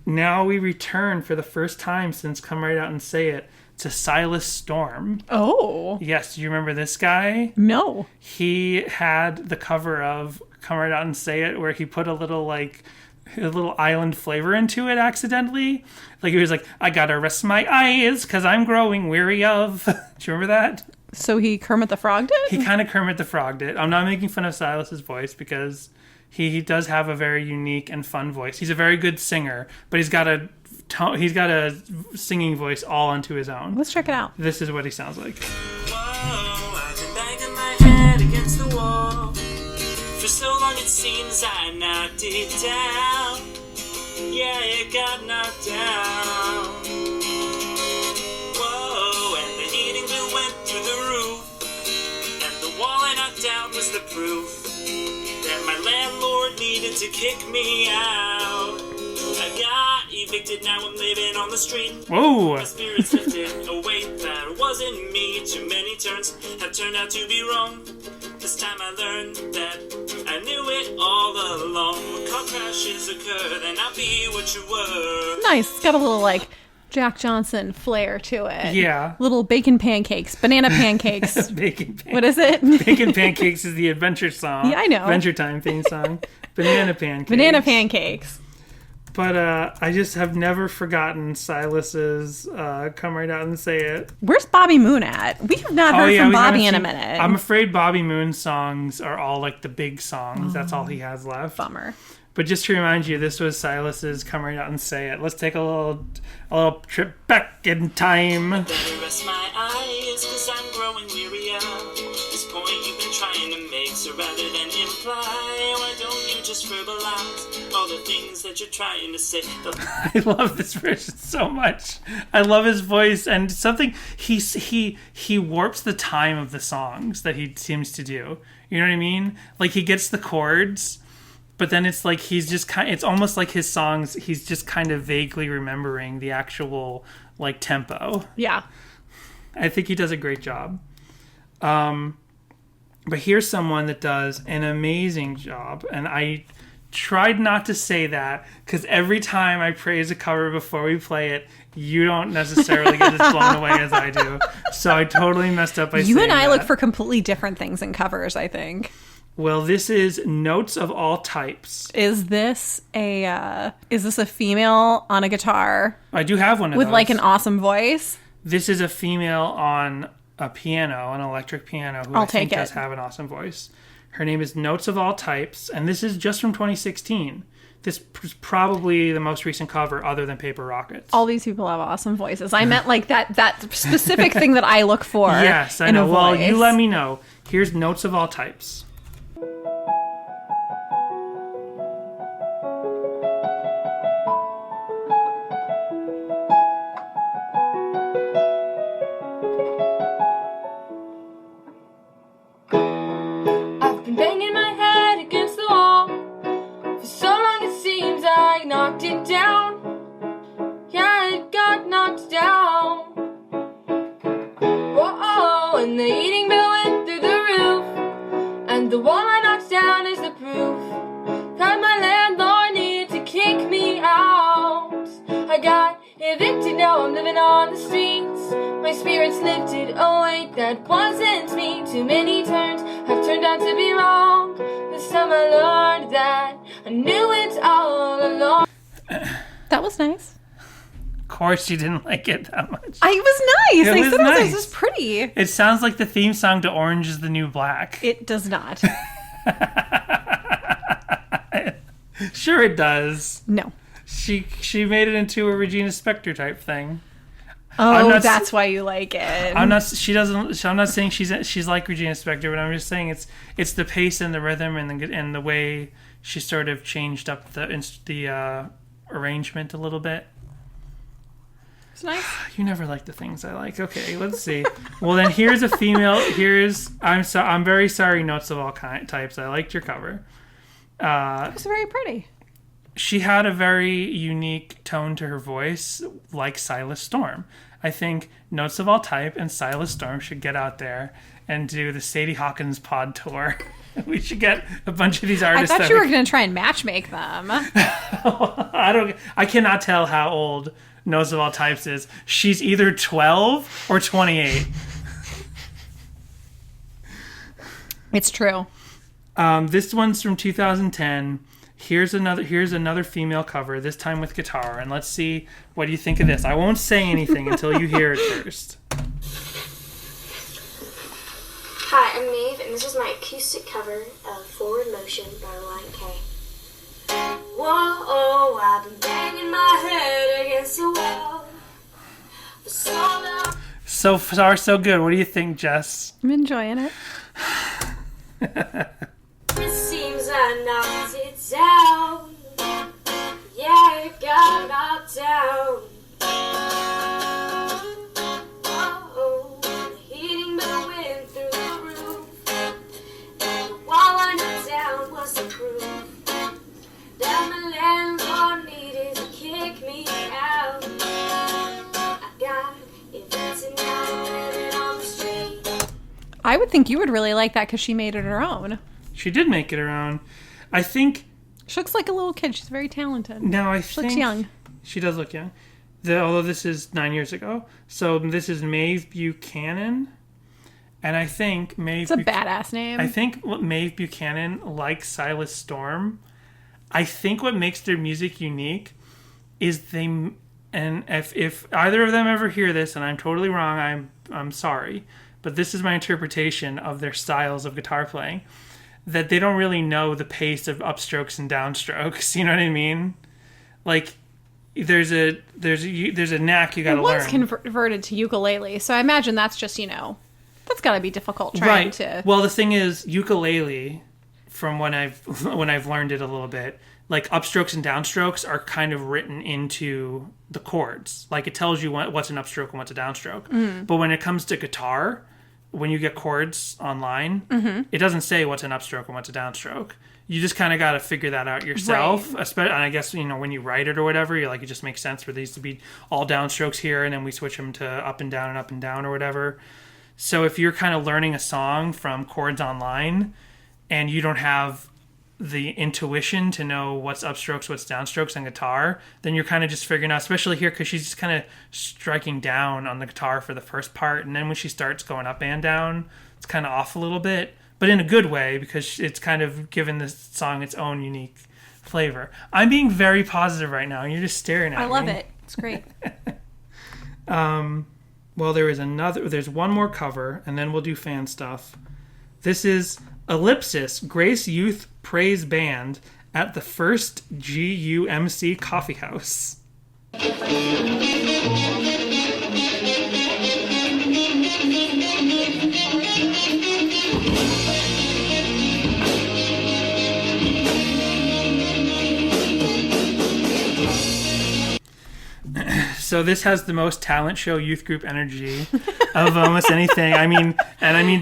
[SPEAKER 2] now we return for the first time since Come Right Out and Say It to Silas Storm.
[SPEAKER 1] Oh,
[SPEAKER 2] yes, do you remember this guy?
[SPEAKER 1] No,
[SPEAKER 2] he had the cover of Come Right Out and Say It, where he put a little island flavor into it accidentally. Like he was like, I gotta rest my eyes because I'm growing weary of. Do you remember that?
[SPEAKER 1] So he Kermit the Frog did?
[SPEAKER 2] He kind of Kermit the Frog did. I'm not making fun of Silas's voice because he does have a very unique and fun voice. He's a very good singer, but he's got a singing voice all onto his own.
[SPEAKER 1] Let's check it out.
[SPEAKER 2] This is what he sounds like.
[SPEAKER 3] Whoa, I've been banging my head against the wall. For so long it seems I knocked it down. Yeah, it got knocked down. Whoa, and the heating bill went through the roof. And the wall I knocked down was the proof that my landlord needed to kick me out. I got evicted, now I'm living on the street.
[SPEAKER 2] Whoa!
[SPEAKER 3] My spirits lifted a weight that wasn't me. Too many turns have turned out to be wrong. This time I learned that I knew it all along. When car crashes occur, then I'll be what you were.
[SPEAKER 1] Nice. It's got a little like Jack Johnson flair to it.
[SPEAKER 2] Yeah.
[SPEAKER 1] Little bacon pancakes, banana pancakes.
[SPEAKER 2] Bacon pancakes.
[SPEAKER 1] What is it?
[SPEAKER 2] Bacon Pancakes is the adventure song.
[SPEAKER 1] Yeah, I know.
[SPEAKER 2] Adventure Time theme song. Banana Pancakes.
[SPEAKER 1] Banana pancakes.
[SPEAKER 2] But I just have never forgotten Silas's Come Right Out and Say It.
[SPEAKER 1] Where's Bobby Moon at? We have not heard from
[SPEAKER 2] we
[SPEAKER 1] Bobby
[SPEAKER 2] haven't
[SPEAKER 1] in a
[SPEAKER 2] seen-
[SPEAKER 1] minute.
[SPEAKER 2] I'm afraid Bobby Moon's songs are all like the big songs. That's all he has left.
[SPEAKER 1] Bummer.
[SPEAKER 2] But just to remind you, this was Silas's Come Right Out and Say It. Let's take a little trip back in time.
[SPEAKER 3] Better rest my eyes, cause I'm growing weary of this point you've been trying to make. So rather than imply, why don't you just verbalize all the things that you're trying to say?
[SPEAKER 2] I love this version so much. I love his voice and something he warps the time of the songs that he seems to do. You know what I mean? Like he gets the chords, but then it's like it's almost like his songs he's just kind of vaguely remembering the actual like tempo.
[SPEAKER 1] Yeah.
[SPEAKER 2] I think he does a great job. But here's someone that does an amazing job, and I tried not to say that because every time I praise a cover before we play it, you don't necessarily get as blown away as I do. So I totally messed up by saying
[SPEAKER 1] You and I
[SPEAKER 2] that.
[SPEAKER 1] look for completely different things in covers, I think.
[SPEAKER 2] Well, this is Notes of All Types.
[SPEAKER 1] Is this a female on a guitar
[SPEAKER 2] I do have one of
[SPEAKER 1] with
[SPEAKER 2] those.
[SPEAKER 1] like an awesome voice?
[SPEAKER 2] This is a female on a piano, an electric piano, who
[SPEAKER 1] I'll
[SPEAKER 2] I think
[SPEAKER 1] take it.
[SPEAKER 2] does have an awesome voice. Her name is Notes of All Types, and this is just from 2016. This is probably the most recent cover other than Paper Rockets.
[SPEAKER 1] All these people have awesome voices. I meant like that specific thing that I look for.
[SPEAKER 2] Yes, I
[SPEAKER 1] in
[SPEAKER 2] know.
[SPEAKER 1] a
[SPEAKER 2] Well,
[SPEAKER 1] voice.
[SPEAKER 2] you let me know. Here's Notes of All Types.
[SPEAKER 6] I've been banging my head against the wall. For so long it seems I knocked it down. Yeah, it got knocked down. Whoa, and the heating bill went through the roof. And the wall I knocked down is the proof that my landlord needed to kick me out. I got evicted, now I'm living on the streets. My spirits lifted a weight that wasn't me. Too many turns have turned out to be wrong. This time I learned that I knew it all along.
[SPEAKER 1] That was nice.
[SPEAKER 2] Of course, you didn't like it that much.
[SPEAKER 1] It was nice.
[SPEAKER 2] It
[SPEAKER 1] I
[SPEAKER 2] was
[SPEAKER 1] said
[SPEAKER 2] nice.
[SPEAKER 1] it was pretty.
[SPEAKER 2] It sounds like the theme song to Orange is the New Black.
[SPEAKER 1] It does not.
[SPEAKER 2] Sure it does.
[SPEAKER 1] No.
[SPEAKER 2] She made it into a Regina Spektor type thing.
[SPEAKER 1] Oh,
[SPEAKER 2] not-
[SPEAKER 1] that's why you like it.
[SPEAKER 2] I'm not saying she's like Regina Spektor, but I'm just saying it's the pace and the rhythm and the way she sort of changed up the arrangement a little bit.
[SPEAKER 1] It's nice.
[SPEAKER 2] You never like the things I like. Okay, let's see. Well, then here's a female. I'm very sorry, Notes of All Types. I liked your cover.
[SPEAKER 1] It was very pretty.
[SPEAKER 2] She had a very unique tone to her voice, like Silas Storm. I think Notes of All Type and Silas Storm should get out there and do the Sadie Hawkins pod tour. We should get a bunch of these artists.
[SPEAKER 1] I thought you were going to try and matchmake them.
[SPEAKER 2] I cannot tell how old Notes of All Types is. She's either 12 or 28.
[SPEAKER 1] It's true.
[SPEAKER 2] This one's from 2010. Here's another female cover, this time with guitar, and let's see what you think of this. I won't say anything until you hear it first.
[SPEAKER 5] Hi, I'm Maeve, and this is my acoustic cover of Forward Motion by Relient K. Whoa, I've been banging my head against the wall for so long.
[SPEAKER 2] So far, so good. What do you think, Jess?
[SPEAKER 1] I'm enjoying it.
[SPEAKER 5] It seems I knocked it down. Yeah, it got knocked down. Oh, the heating bill went through the roof. And the wall I knocked down was the proof that my landlord needed to kick me out. I got evicted now, living on the street.
[SPEAKER 1] I would think you would really like that because she made it her own.
[SPEAKER 2] She did make it her own. I think.
[SPEAKER 1] She looks like a little kid. She's very talented.
[SPEAKER 2] Now
[SPEAKER 1] She looks young.
[SPEAKER 2] She does look young. Although this is 9 years ago. So this is Maeve Buchanan. And I think Maeve...
[SPEAKER 1] It's a badass name.
[SPEAKER 2] I think Maeve Buchanan, like Silas Storm, I think what makes their music unique is they... And if either of them ever hear this, and I'm totally wrong, I'm sorry. But this is my interpretation of their styles of guitar playing. That they don't really know the pace of upstrokes and downstrokes. You know what I mean? Like, there's a knack you gotta learn.
[SPEAKER 1] One's converted to ukulele, so I imagine that's just, that's gotta be difficult trying to...
[SPEAKER 2] Well, the thing is, ukulele, from when I've learned it a little bit, like upstrokes and downstrokes are kind of written into the chords. Like, it tells you what's an upstroke and what's a downstroke. But when it comes to guitar... When you get chords online, it doesn't say what's an upstroke and what's a downstroke. You just kind of got to figure that out yourself. Right. And I guess, when you write it or whatever, you're like, it just makes sense for these to be all downstrokes here, and then we switch them to up and down or whatever. So if you're kind of learning a song from chords online and you don't have the intuition to know what's upstrokes, what's downstrokes on guitar, then you're kind of just figuring out, especially here, because she's just kind of striking down on the guitar for the first part, and then when she starts going up and down, it's kind of off a little bit, but in a good way, because it's kind of given this song its own unique flavor. I'm being very positive right now, and you're just staring at me.
[SPEAKER 1] I love it. It's great.
[SPEAKER 2] Well, there's one more cover, and then we'll do fan stuff. This is Ellipsis, Grace Youth Praise Band at the first GUMC Coffee House. So this has the most talent show youth group energy of almost anything. I mean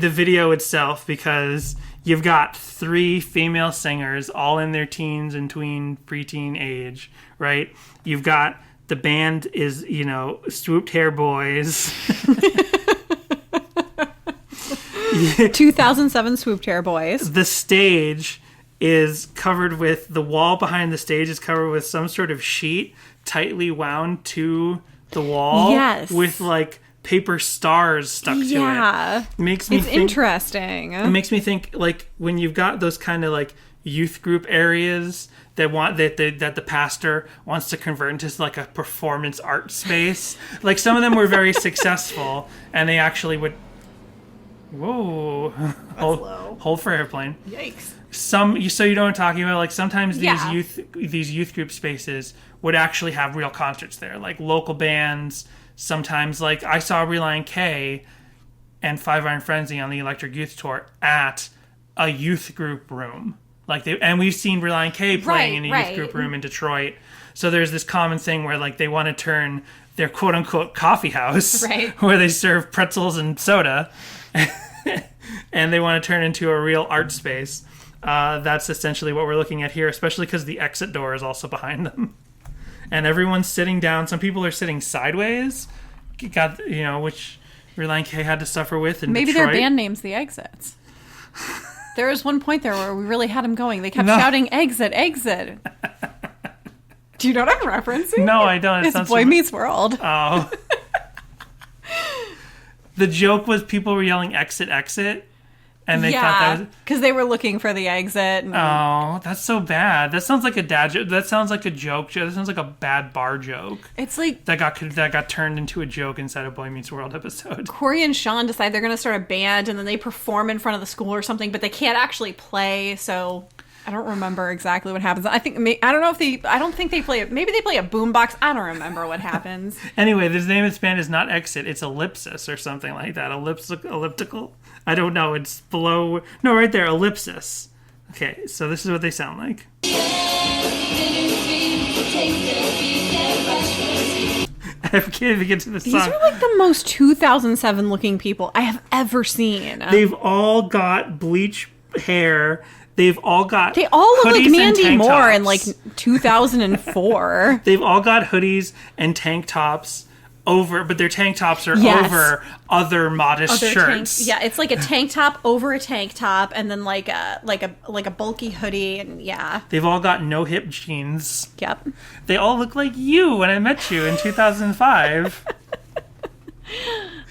[SPEAKER 2] the video itself, because you've got 3 female singers all in their teens and preteen age, right? You've got the band is, swooped hair boys.
[SPEAKER 1] 2007 Swooped Hair Boys.
[SPEAKER 2] The stage is covered with, the wall behind the stage is covered with some sort of sheet tightly wound to the wall.
[SPEAKER 1] Yes.
[SPEAKER 2] With like paper stars stuck to it.
[SPEAKER 1] Yeah.
[SPEAKER 2] Makes me
[SPEAKER 1] it's
[SPEAKER 2] think,
[SPEAKER 1] interesting.
[SPEAKER 2] It makes me think, like, when you've got those kind of like youth group areas that the pastor wants to convert into like a performance art space. Like, some of them were very successful, and they actually would. Whoa! Hold for airplane.
[SPEAKER 1] Yikes.
[SPEAKER 2] So you know what I'm talking about? Like, sometimes
[SPEAKER 1] Yeah.
[SPEAKER 2] these youth group spaces would actually have real concerts there, like local bands. Sometimes, like, I saw Relient K and Five Iron Frenzy on the Electric Youth Tour at a youth group room. And we've seen Relient K playing in a
[SPEAKER 1] Right,
[SPEAKER 2] youth group room in Detroit. So there's this common thing where like they want to turn their quote unquote coffee house,
[SPEAKER 1] Right.
[SPEAKER 2] where they serve pretzels and soda, and they want to turn into a real art space. That's essentially what we're looking at here, especially because the exit door is also behind them. And everyone's sitting down. Some people are sitting sideways. Which Relient K had to suffer with in
[SPEAKER 1] Maybe
[SPEAKER 2] Detroit.
[SPEAKER 1] their band name's the Exits. There was one point there where we really had them going. They kept shouting, "Exit, exit." Do you know what I'm referencing?
[SPEAKER 2] No, I don't.
[SPEAKER 1] It's Boy Meets World.
[SPEAKER 2] Oh. The joke was people were yelling "exit, exit," and they thought that was...
[SPEAKER 1] because they were looking for the exit. And...
[SPEAKER 2] Oh, that's so bad. That sounds like a dad joke. That sounds like a joke. That sounds like a bad bar joke.
[SPEAKER 1] It's like...
[SPEAKER 2] That got turned into a joke inside a Boy Meets World episode.
[SPEAKER 1] Corey and Sean decide they're going to start a band, and then they perform in front of the school or something, but they can't actually play, so... I don't remember exactly what happens. I don't think they play it. Maybe they play a boombox. I don't remember what happens.
[SPEAKER 2] Anyway, the name of this band is not Exit. It's Ellipsis or something like that. Elliptical? I don't know. It's below. No, right there. Ellipsis. Okay, so this is what they sound like. I can't even get to the song.
[SPEAKER 1] These are like the most 2007 looking people I have ever seen.
[SPEAKER 2] They've all got bleach hair. They all look like
[SPEAKER 1] Mandy Moore in like 2004.
[SPEAKER 2] They've all got hoodies and tank tops but their tank tops are over other modest shirts.
[SPEAKER 1] It's like a tank top over a tank top, and then like a bulky hoodie, and yeah.
[SPEAKER 2] They've all got no hip jeans.
[SPEAKER 1] Yep.
[SPEAKER 2] They all look like you when I met you in 2005.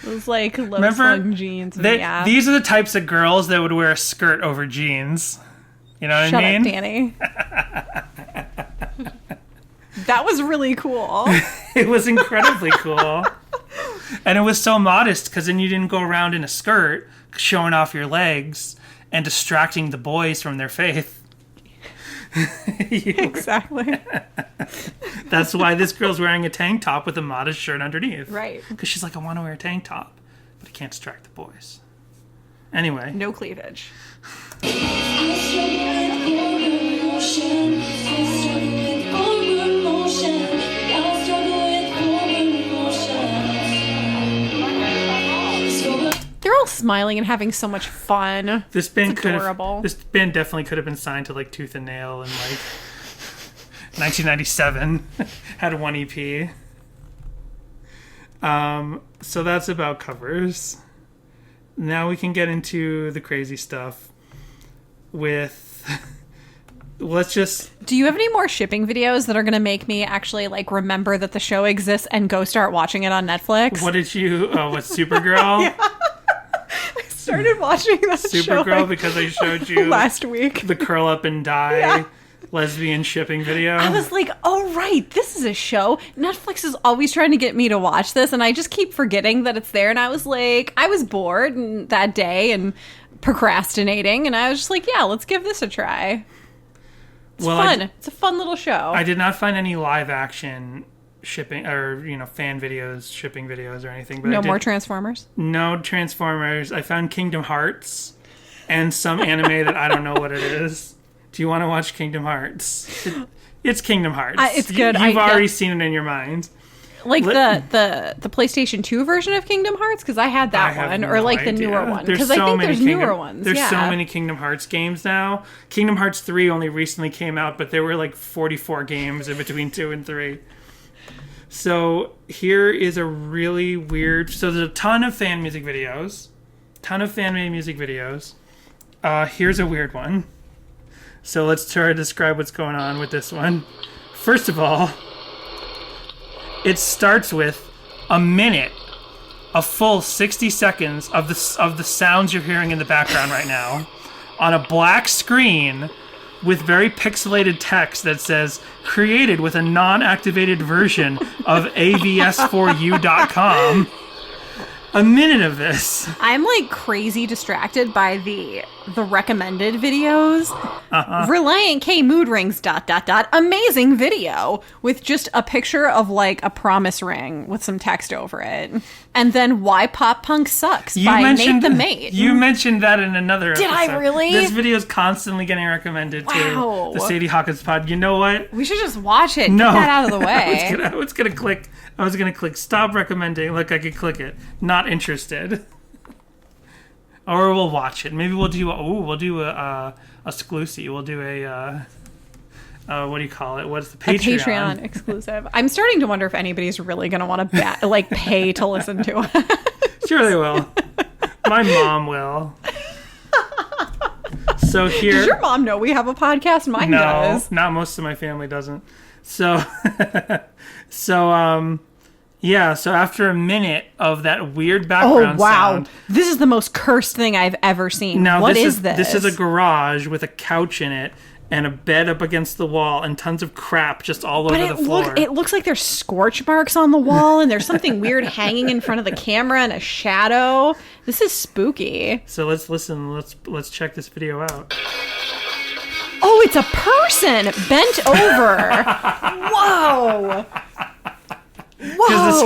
[SPEAKER 1] Those like low slung jeans.
[SPEAKER 2] These are the types of girls that would wear a skirt over jeans. You know what I mean?
[SPEAKER 1] Shut up, Danny. That was really cool.
[SPEAKER 2] It was incredibly cool. And it was so modest because then you didn't go around in a skirt showing off your legs and distracting the boys from their faith.
[SPEAKER 1] Exactly.
[SPEAKER 2] That's why this girl's wearing a tank top with a modest shirt underneath.
[SPEAKER 1] Right.
[SPEAKER 2] Because she's like, I want to wear a tank top, but I can't distract the boys. Anyway.
[SPEAKER 1] No cleavage. They're all smiling and having so much fun.
[SPEAKER 2] This band definitely could have been signed to like Tooth and Nail in like 1997. Had one EP. So that's about covers. Now we can get into the crazy stuff with... Do you have any more shipping videos that are going to make me actually like remember that the show exists and go start watching it on Netflix? What did you... Oh, what, Supergirl?
[SPEAKER 1] Yeah. I started watching that
[SPEAKER 2] Supergirl because I showed you...
[SPEAKER 1] last week.
[SPEAKER 2] The curl up and die lesbian shipping video. I
[SPEAKER 1] was like, oh, right, this is a show. Netflix is always trying to get me to watch this, and I just keep forgetting that it's there. And I was like, I was bored that day and procrastinating, and I was just like, yeah, let's give this a try. It's fun. It's a fun little show.
[SPEAKER 2] I did not find any live action shipping or fan videos, shipping videos or anything. But
[SPEAKER 1] no more Transformers?
[SPEAKER 2] No Transformers. I found Kingdom Hearts and some anime that I don't know what it is. Do you want to watch Kingdom Hearts? It's Kingdom Hearts.
[SPEAKER 1] It's good.
[SPEAKER 2] You've already seen it in your mind.
[SPEAKER 1] Like the PlayStation 2 version of Kingdom Hearts? Because I had that one. Or like the newer one. Because I think there's newer ones.
[SPEAKER 2] There's so many Kingdom Hearts games now. Kingdom Hearts 3 only recently came out, but there were like 44 games in between 2 and 3. So here is a really weird... So there's a ton of fan music videos. Ton of fan-made music videos. Here's a weird one. So let's try to describe what's going on with this one. First of all, it starts with a minute, a full 60 seconds of the sounds you're hearing in the background right now on a black screen with very pixelated text that says, created with a non-activated version of avs4u.com. A minute of this.
[SPEAKER 1] I'm like crazy distracted by the the recommended videos. Relient K mood rings ... Amazing video with just a picture of like a promise ring with some text over it. And then Why Pop Punk Sucks by Nate the Mate.
[SPEAKER 2] You mentioned that in another episode.
[SPEAKER 1] Did I really?
[SPEAKER 2] This video is constantly getting recommended to the Sadie Hawkins pod. You know what?
[SPEAKER 1] We should just watch it.
[SPEAKER 2] No.
[SPEAKER 1] Get that out of the way.
[SPEAKER 2] I was gonna click stop recommending. Look, I could click it. Not interested. Or we'll watch it. Maybe we'll do a exclusive. We'll do a what do you call it? What's the Patreon?
[SPEAKER 1] A Patreon exclusive. I'm starting to wonder if anybody's really going to want to pay to listen to it.
[SPEAKER 2] Sure they will. My mom will. So here.
[SPEAKER 1] Does your mom know we have a podcast? Mine does.
[SPEAKER 2] No, not most of my family doesn't. So, so after a minute of that weird background sound.
[SPEAKER 1] This is the most cursed thing I've ever seen.
[SPEAKER 2] Now,
[SPEAKER 1] What is this?
[SPEAKER 2] This is a garage with a couch in it and a bed up against the wall and tons of crap just all over the floor.
[SPEAKER 1] It looks like there's scorch marks on the wall and there's something weird hanging in front of the camera and a shadow. This is spooky.
[SPEAKER 2] So let's listen. Let's check this video out.
[SPEAKER 1] Oh, it's a person bent over. Whoa.
[SPEAKER 2] Because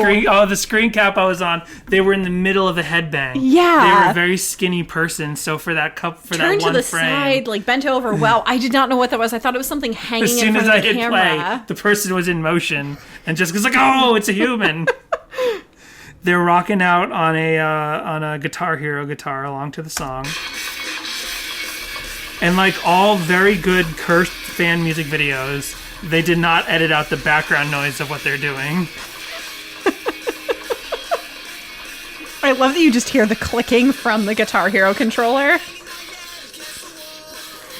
[SPEAKER 2] the screen cap I was on, they were in the middle of a headbang.
[SPEAKER 1] Yeah,
[SPEAKER 2] they were a very skinny person. So for that that one frame,
[SPEAKER 1] turned to the side, like bent over. Wow, I did not know what that was. I thought it was something hanging in front of the camera. As soon as I hit play,
[SPEAKER 2] the person was in motion, and Jessica's like, "Oh, it's a human." They're rocking out on a Guitar Hero guitar along to the song, and like all very good cursed fan music videos, they did not edit out the background noise of what they're doing.
[SPEAKER 1] I love that you just hear the clicking from the Guitar Hero controller.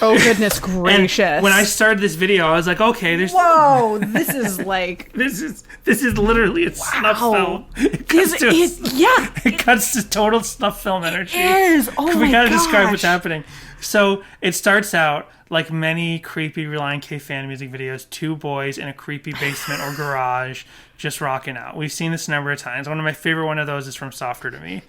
[SPEAKER 1] Oh, goodness gracious.
[SPEAKER 2] And when I started this video, I was like, okay, there's...
[SPEAKER 1] Whoa, this is like...
[SPEAKER 2] This is literally a snuff film. It cuts to total snuff film energy.
[SPEAKER 1] It is. Oh my gosh.
[SPEAKER 2] We gotta describe what's happening. So it starts out like many creepy Relient K fan music videos, two boys in a creepy basement or garage just rocking out. We've seen this a number of times. One of my favorite one of those is from Softer to Me.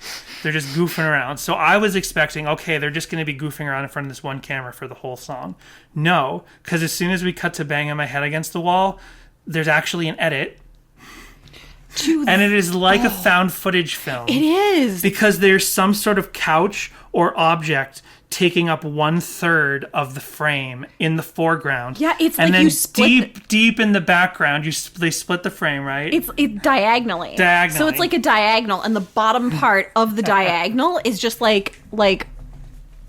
[SPEAKER 2] They're just goofing around. So I was expecting, okay, they're just going to be goofing around in front of this one camera for the whole song. No, because as soon as we cut to banging my head against the wall, there's actually an edit. And it is like a found footage film.
[SPEAKER 1] It is.
[SPEAKER 2] Because there's some sort of couch or object taking up 1/3 of the frame in the foreground.
[SPEAKER 1] Yeah, it's
[SPEAKER 2] and
[SPEAKER 1] like
[SPEAKER 2] then
[SPEAKER 1] you split
[SPEAKER 2] deep in the background, they split the frame, right?
[SPEAKER 1] It's diagonally. So it's like a diagonal, and the bottom part of the diagonal is just like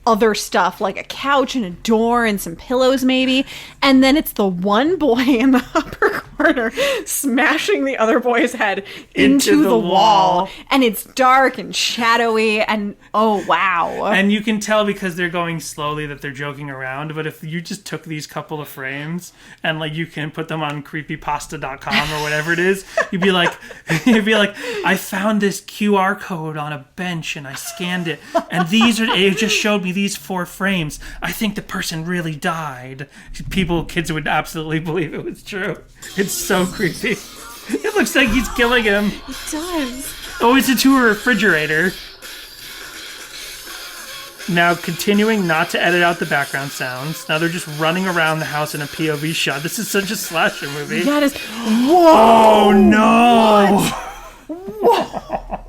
[SPEAKER 1] other stuff, like a couch and a door and some pillows maybe, and then it's the one boy in the upper corner smashing the other boy's head into the wall, and it's dark and shadowy, and oh wow.
[SPEAKER 2] And you can tell because they're going slowly that they're joking around, but if you just took these couple of frames and like you can put them on creepypasta.com or whatever it is, you'd be like I found this QR code on a bench and I scanned it, and it just showed me these 4 frames. I think the person really died. Kids would absolutely believe it was true. It's so creepy. It looks like he's killing him.
[SPEAKER 1] It does.
[SPEAKER 2] Oh, it's into a refrigerator. Now, continuing not to edit out the background sounds. Now they're just running around the house in a POV shot. This is such a slasher movie.
[SPEAKER 1] That is...
[SPEAKER 2] Whoa! Oh, no!
[SPEAKER 1] Whoa!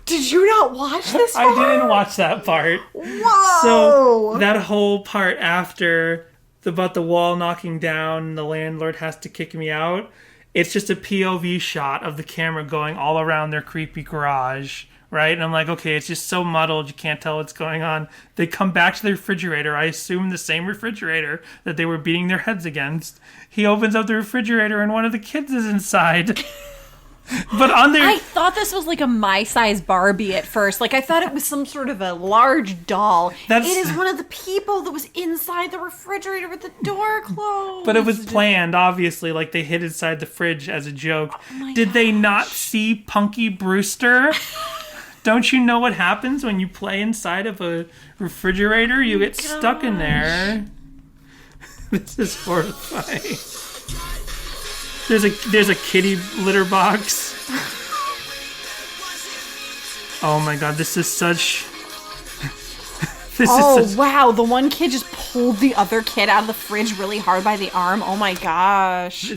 [SPEAKER 1] Did you not watch this part?
[SPEAKER 2] I didn't watch that part.
[SPEAKER 1] Whoa!
[SPEAKER 2] So that whole part after about the wall knocking down and the landlord has to kick me out, it's just a POV shot of the camera going all around their creepy garage, right? And I'm like, okay, it's just so muddled, you can't tell what's going on. They come back to the refrigerator, I assume the same refrigerator that they were beating their heads against. He opens up the refrigerator and one of the kids is inside. But I
[SPEAKER 1] thought this was like a my-size Barbie at first. Like, I thought it was some sort of a large doll. It is one of the people that was inside the refrigerator with the door closed.
[SPEAKER 2] But it was planned, obviously. Like, they hid inside the fridge as a joke. Did they not see Punky Brewster? Don't you know what happens when you play inside of a refrigerator? You get stuck in there. This is horrifying. There's a kitty litter box. Oh my god, this is such...
[SPEAKER 1] Wow, the one kid just pulled the other kid out of the fridge really hard by the arm. Oh my gosh.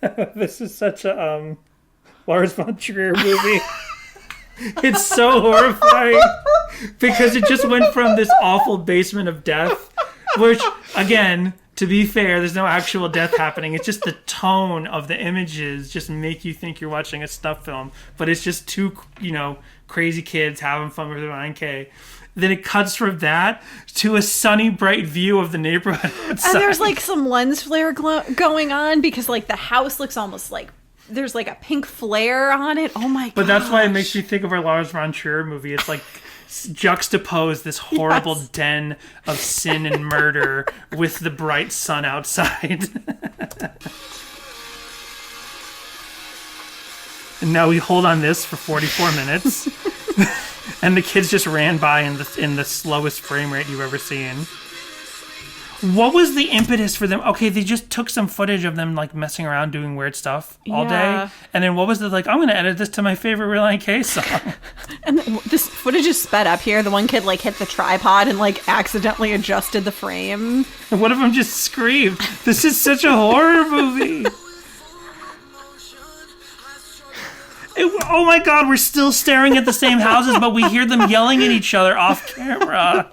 [SPEAKER 2] This is such a Lars von Trier movie. It's so horrifying because it just went from this awful basement of death, which, again, to be fair, there's no actual death happening. It's just the tone of the images just make you think you're watching a snuff film. But it's just two, crazy kids having fun with their 9K. Then it cuts from that to a sunny, bright view of the neighborhood outside.
[SPEAKER 1] And there's like some lens flare going on because like the house looks almost like there's like a pink flare on it. Oh my god!
[SPEAKER 2] But that's why it makes me think of our Lars von Trier movie. It's like juxtapose this horrible den of sin and murder with the bright sun outside. And now we hold on this for 44 minutes. And the kids just ran by in the slowest frame rate you've ever seen. What was the impetus for them? Okay, they just took some footage of them like messing around doing weird stuff all day. And then what was the I'm going to edit this to my favorite Relient K song.
[SPEAKER 1] And this footage is sped up here. The one kid like hit the tripod and like accidentally adjusted the frame.
[SPEAKER 2] And one of them just screamed. This is such a horror movie. Oh my god, we're still staring at the same houses, but we hear them yelling at each other off camera.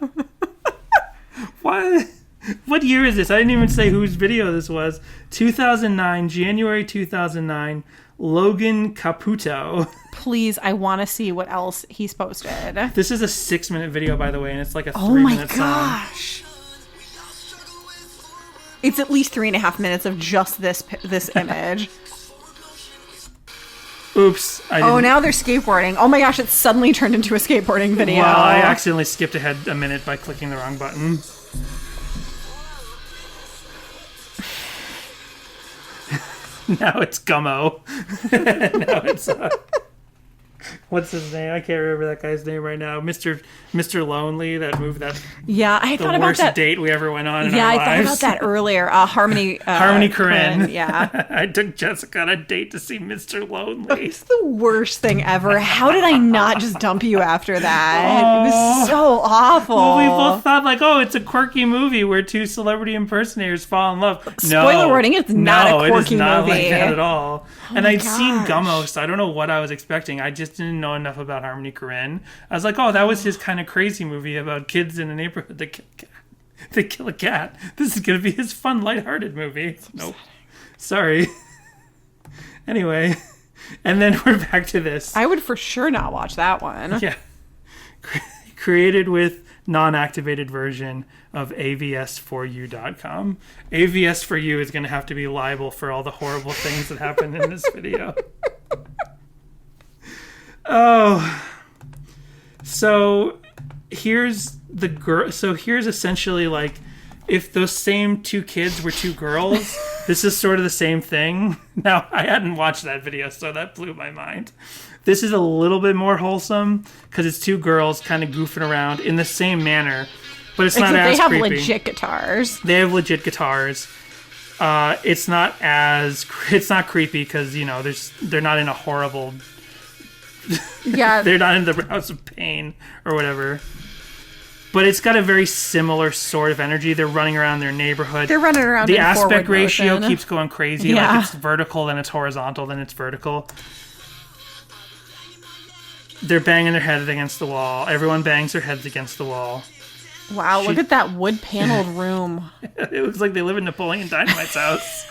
[SPEAKER 2] What year is this? I didn't even say whose video this was. 2009, January 2009, Logan Caputo.
[SPEAKER 1] Please, I want to see what else he's posted.
[SPEAKER 2] This is a 6-minute video, by the way, and it's like a 3-minute song. Oh my gosh.
[SPEAKER 1] It's at least 3.5 minutes of just this image.
[SPEAKER 2] Oops.
[SPEAKER 1] Now they're skateboarding. Oh my gosh, it suddenly turned into a skateboarding video.
[SPEAKER 2] Well, I accidentally skipped ahead a minute by clicking the wrong button. Now it's Gummo. Now it's... what's his name? I can't remember that guy's name right now. Mr. Lonely, that movie, I thought about that. The worst date we ever went on in our lives.
[SPEAKER 1] I thought about that earlier. Harmony
[SPEAKER 2] Korine.
[SPEAKER 1] Yeah.
[SPEAKER 2] I took Jessica on a date to see Mr. Lonely.
[SPEAKER 1] It's the worst thing ever. How did I not just dump you after that? It was so awful.
[SPEAKER 2] Well, we both thought it's a quirky movie where two celebrity impersonators fall in love.
[SPEAKER 1] Spoiler warning, it's not a quirky movie.
[SPEAKER 2] It is not like that at all. And I'd seen Gummo, so I don't know what I was expecting. I just didn't know enough about Harmony Korine. I was like, that was his kind of crazy movie about kids in a neighborhood that kill a cat. This is going to be his fun, lighthearted movie. Nope. Sorry. Anyway, and then we're back to this.
[SPEAKER 1] I would for sure not watch that one.
[SPEAKER 2] Yeah. Created with non-activated version of avs4u.com. AVS4U is going to have to be liable for all the horrible things that happened in this video. Oh, so here's the girl. So here's essentially if those same two kids were two girls, this is sort of the same thing. Now, I hadn't watched that video, so that blew my mind. This is a little bit more wholesome because it's two girls kind of goofing around in the same manner, but it's not as creepy. They have
[SPEAKER 1] legit guitars.
[SPEAKER 2] They have legit guitars. It's not creepy because they're not in a horrible.
[SPEAKER 1] Yeah,
[SPEAKER 2] they're not in the house of pain or whatever. But it's got a very similar sort of energy. They're running around their neighborhood.
[SPEAKER 1] They're running around.
[SPEAKER 2] The aspect ratio keeps going crazy.
[SPEAKER 1] Yeah.
[SPEAKER 2] It's vertical, then it's horizontal, then it's vertical. They're banging their heads against the wall. Everyone bangs their heads against the wall.
[SPEAKER 1] Wow, look at that wood-paneled room.
[SPEAKER 2] It looks like they live in Napoleon Dynamite's house.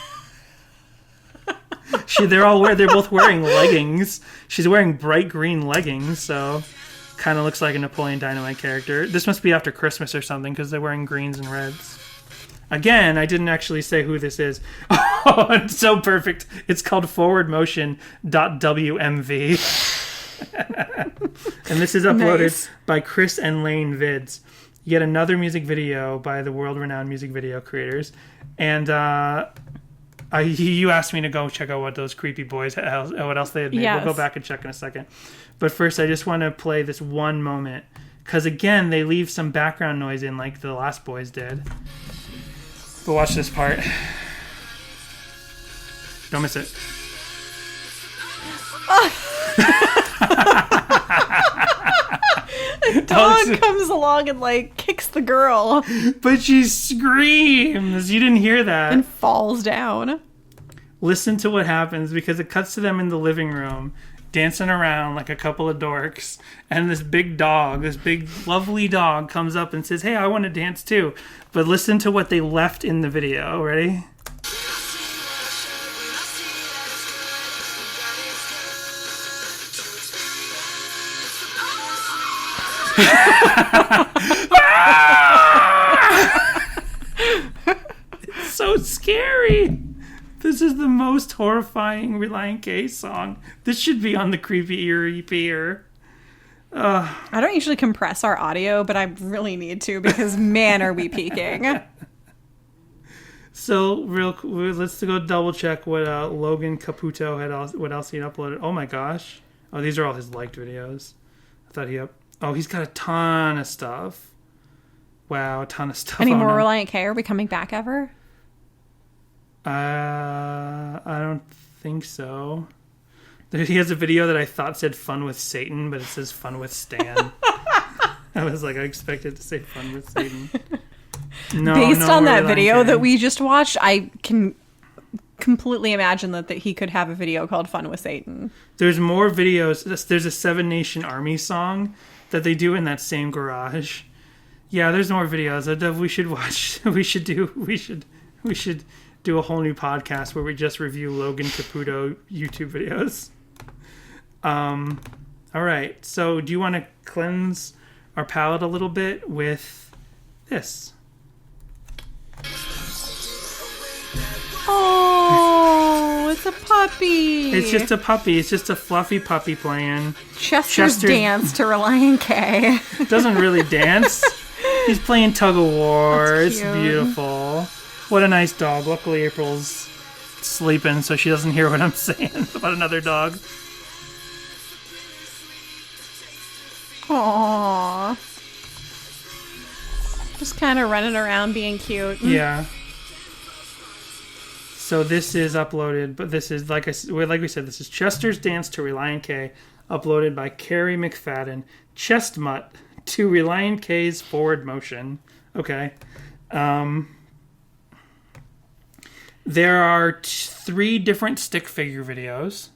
[SPEAKER 2] They're both wearing leggings. She's wearing bright green leggings, so kind of looks like a Napoleon Dynamite character. This must be after Christmas or something because they're wearing greens and reds. Again, I didn't actually say who this is. Oh, it's so perfect. It's called forwardmotion.wmv. And this is uploaded by Chris and Lane Vids. Yet another music video by the world-renowned music video creators. And you asked me to go check out what those creepy boys, what else they had made. Yes. We'll go back and check in a second. But first, I just want to play this one moment. Because again, they leave some background noise in like the last boys did. But watch this part. Don't miss it.
[SPEAKER 1] Dog comes along and like kicks the girl
[SPEAKER 2] But she screams. You didn't hear that.
[SPEAKER 1] and falls down.
[SPEAKER 2] Listen to what happens because it cuts to them in the living room dancing around like a couple of dorks, and this big lovely dog comes up and says, hey, I want to dance too. But listen to what they left in the video. Ready? It's so scary. This is the most horrifying Relient K song. This should be on the Creepy Ear EP.
[SPEAKER 1] I don't usually compress our audio, but I really need to because man, are we peaking.
[SPEAKER 2] So let's go double check what Logan Caputo what else he uploaded. Oh my gosh! Oh, these are all his liked videos. I thought he's got a ton of stuff. Wow, a ton of stuff.
[SPEAKER 1] Any
[SPEAKER 2] on
[SPEAKER 1] more
[SPEAKER 2] him.
[SPEAKER 1] Relient K? Are we coming back ever?
[SPEAKER 2] I don't think so. He has a video that I thought said "Fun with Satan," but it says "Fun with Stan." I was like, I expected to say "Fun with Satan." No,
[SPEAKER 1] Based on that
[SPEAKER 2] Relient
[SPEAKER 1] video
[SPEAKER 2] K.
[SPEAKER 1] that we just watched, I can completely imagine that he could have a video called "Fun with Satan."
[SPEAKER 2] There's more videos. There's a Seven Nation Army song that they do in that same garage. Yeah, there's more videos that we should watch. We should do a whole new podcast where we just review Logan Caputo YouTube videos. All right. So, do you want to cleanse our palate a little bit with this?
[SPEAKER 1] Oh, it's a puppy.
[SPEAKER 2] It's just a puppy. It's just a fluffy puppy playing.
[SPEAKER 1] Chester's dance to Relient K.
[SPEAKER 2] Doesn't really dance. He's playing tug of war.
[SPEAKER 1] That's
[SPEAKER 2] It's
[SPEAKER 1] cute.
[SPEAKER 2] beautiful. What a nice dog. Luckily, April's sleeping, so she doesn't hear what I'm saying about another dog.
[SPEAKER 1] Aww. Just kind of running around being cute.
[SPEAKER 2] Yeah. So this is uploaded, but this is like we said, this is Chester's Dance to Relient K, uploaded by Carrie McFadden. Chestmut to Relient K's Forward Motion. Okay. There are 3 different stick figure videos.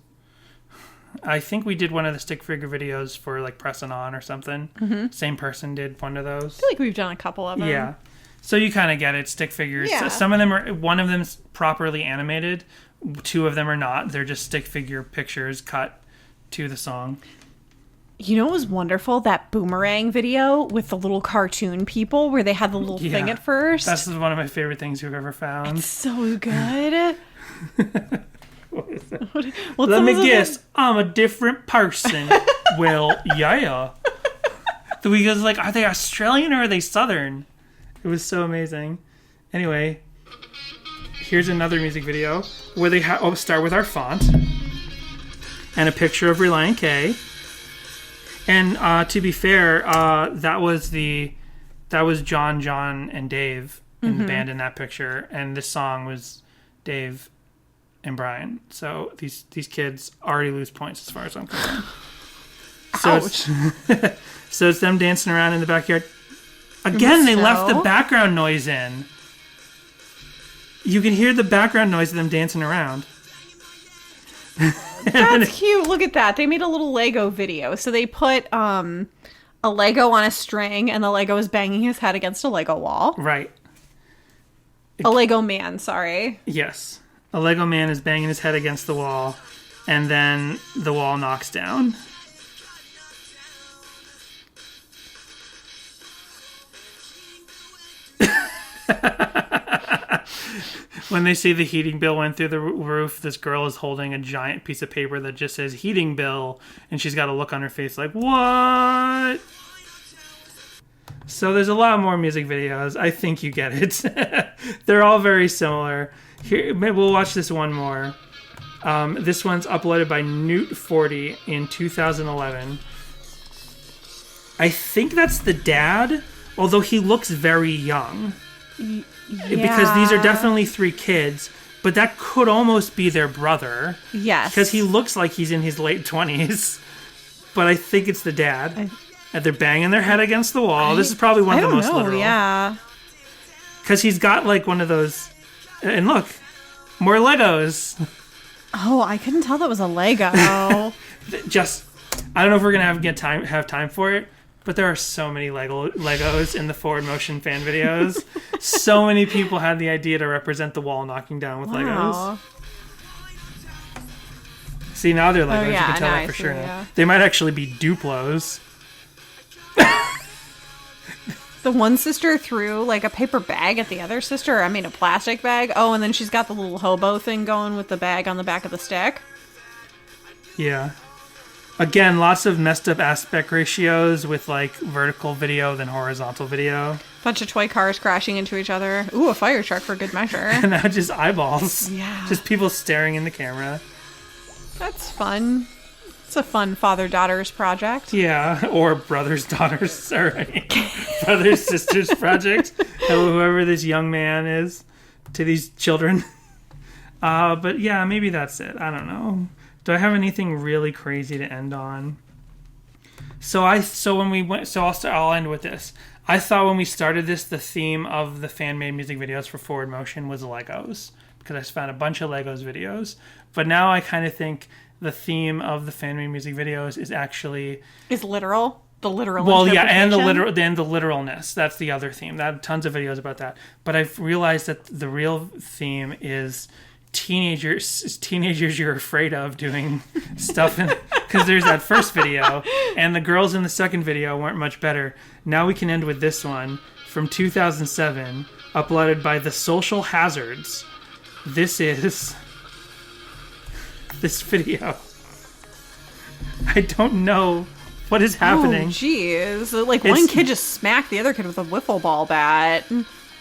[SPEAKER 2] I think we did one of the stick figure videos for like Pressing On or something. Mm-hmm. Same person did one of those.
[SPEAKER 1] I feel like we've done a couple of them.
[SPEAKER 2] Yeah. So you kind of get it. Stick figures.
[SPEAKER 1] Yeah.
[SPEAKER 2] Some of them are. One of them's properly animated. 2 of them are not. They're just stick figure pictures cut to the song.
[SPEAKER 1] You know what was wonderful? That Boomerang video with the little cartoon people where they had the little thing at first.
[SPEAKER 2] That's one of my favorite things we've ever found.
[SPEAKER 1] So good.
[SPEAKER 2] What is it?
[SPEAKER 1] What's
[SPEAKER 2] Let me
[SPEAKER 1] some of
[SPEAKER 2] guess. I'm a different person. Well, yeah. Because like, are they Australian or are they Southern? It was so amazing. Anyway, here's another music video where they start with our font and a picture of Relient K. And to be fair, that was John, and Dave in the band in that picture, and this song was Dave and Brian. So these kids already lose points as far as I'm concerned. So it's them dancing around in the backyard. Again, they left the background noise in. You can hear the background noise of them dancing around.
[SPEAKER 1] That's cute. Look at that. They made a little Lego video. So they put a Lego on a string, and the Lego is banging his head against a Lego wall.
[SPEAKER 2] Right.
[SPEAKER 1] A Lego man, sorry.
[SPEAKER 2] Yes. A Lego man is banging his head against the wall, and then the wall knocks down. When they see the heating bill went through the roof, this girl is holding a giant piece of paper that just says heating bill, and she's got a look on her face like, what? So there's a lot more music videos. I think you get it. They're all very similar. Here, maybe we'll watch this one more. This one's uploaded by Newt40 in 2011. I think that's the dad, although he looks very young. Because these are definitely 3 kids, but that could almost be their brother.
[SPEAKER 1] Yes.
[SPEAKER 2] Because he looks like he's in his late 20s. But I think it's the dad. And they're banging their head against the wall. This is probably one of the most literal.
[SPEAKER 1] Yeah.
[SPEAKER 2] Because he's got like one of those. And look, more Legos.
[SPEAKER 1] Oh, I couldn't tell that was a Lego.
[SPEAKER 2] Just, I don't know if we're gonna have time for it, but there are so many Legos in the Forward Motion fan videos. So many people had the idea to represent the wall knocking down with Legos. See, now they're Legos. You can tell that for sure. Yeah. They might actually be Duplos.
[SPEAKER 1] The one sister threw like a paper bag at the other sister. I mean, a plastic bag. Oh, and then she's got the little hobo thing going with the bag on the back of the stick.
[SPEAKER 2] Yeah. Again, lots of messed up aspect ratios with like vertical video than horizontal video.
[SPEAKER 1] Bunch of toy cars crashing into each other. Ooh, a fire truck for good measure.
[SPEAKER 2] And now just eyeballs.
[SPEAKER 1] Yeah.
[SPEAKER 2] Just people staring in the camera.
[SPEAKER 1] That's fun. It's a fun father-daughters project.
[SPEAKER 2] Yeah, or brothers-daughters, sorry. Brothers-sisters project. Whoever this young man is to these children. But yeah, maybe that's it. I don't know. Do I have anything really crazy to end on? I'll end with this. I thought when we started this, the theme of the fan-made music videos for Forward Motion was Legos. Because I found a bunch of Legos videos. But now I kind of think the theme of the fan-made music videos is
[SPEAKER 1] literal. The literal.
[SPEAKER 2] Well, yeah, and the literalness. That's the other theme. That tons of videos about that. But I've realized that the real theme is teenagers you're afraid of doing stuff because there's that first video, and the girls in the second video weren't much better. Now we can end with this one from 2007, uploaded by The Social Hazards. This is this video. I don't know what is happening.
[SPEAKER 1] Oh, geez. Like, one kid just smacked the other kid with a wiffle ball bat.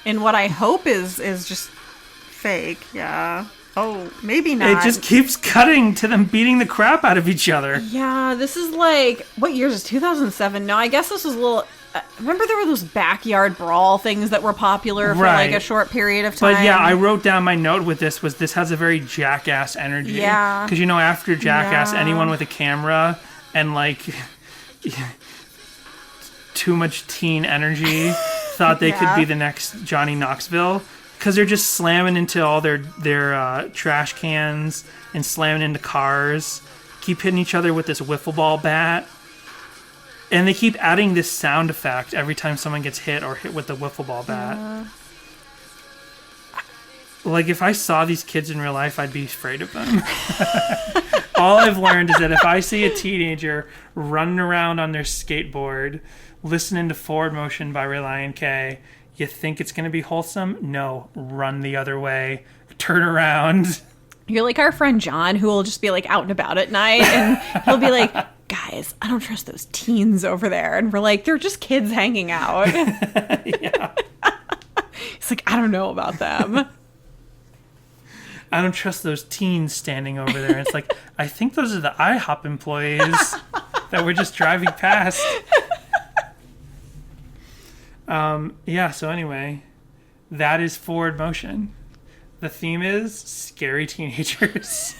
[SPEAKER 1] And what I hope is just fake. Yeah. Oh, maybe not.
[SPEAKER 2] It just keeps cutting to them beating the crap out of each other.
[SPEAKER 1] Yeah, this is like, what year is this? 2007? No, I guess this was a little... remember there were those backyard brawl things that were popular for like a short period of time?
[SPEAKER 2] But yeah, I wrote down my note with this has a very Jackass energy.
[SPEAKER 1] Yeah.
[SPEAKER 2] Because after Jackass, anyone with a camera and like too much teen energy thought they could be the next Johnny Knoxville. Because they're just slamming into all their trash cans and slamming into cars. Keep hitting each other with this wiffle ball bat. And they keep adding this sound effect every time someone gets hit or hit with the wiffle ball bat. Like, if I saw these kids in real life, I'd be afraid of them. All I've learned is that if I see a teenager running around on their skateboard, listening to Forward Motion by Relient K, you think it's going to be wholesome? No. Run the other way. Turn around.
[SPEAKER 1] You're like our friend John, who will just be like out and about at night, and he'll be like, guys, I don't trust those teens over there. And we're like, they're just kids hanging out.
[SPEAKER 2] Yeah.
[SPEAKER 1] It's like, I don't know about them.
[SPEAKER 2] I don't trust those teens standing over there. It's like, I think those are the IHOP employees that we're just driving past. So anyway, that is Forward Motion. The theme is scary teenagers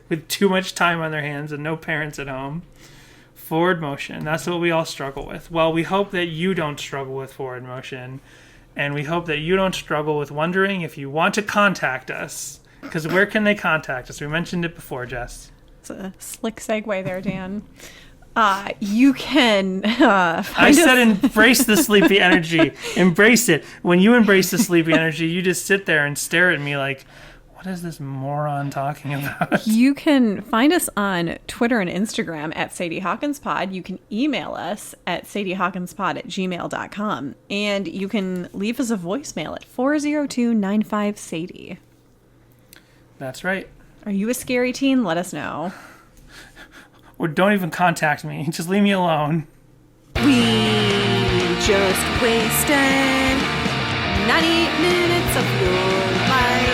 [SPEAKER 2] with too much time on their hands and no parents at home. Forward Motion, that's what we all struggle with. Well, we hope that you don't struggle with Forward Motion, and we hope that you don't struggle with wondering if you want to contact us. Because where can they contact us? We mentioned it before, Jess.
[SPEAKER 1] It's a slick segue there, Dan. You can
[SPEAKER 2] I said embrace the sleepy energy. Embrace it. When you embrace the sleepy energy, you just sit there and stare at me like, what is this moron talking about?
[SPEAKER 1] You can find us on Twitter and Instagram at Sadie Hawkins Pod. You can email us at sadiehawkinspod@gmail.com. And you can leave us a voicemail at 402-95-SADIE.
[SPEAKER 2] That's right.
[SPEAKER 1] Are you a scary teen? Let us know.
[SPEAKER 2] Or don't even contact me. Just leave me alone.
[SPEAKER 1] We just wasted 98 minutes of your life.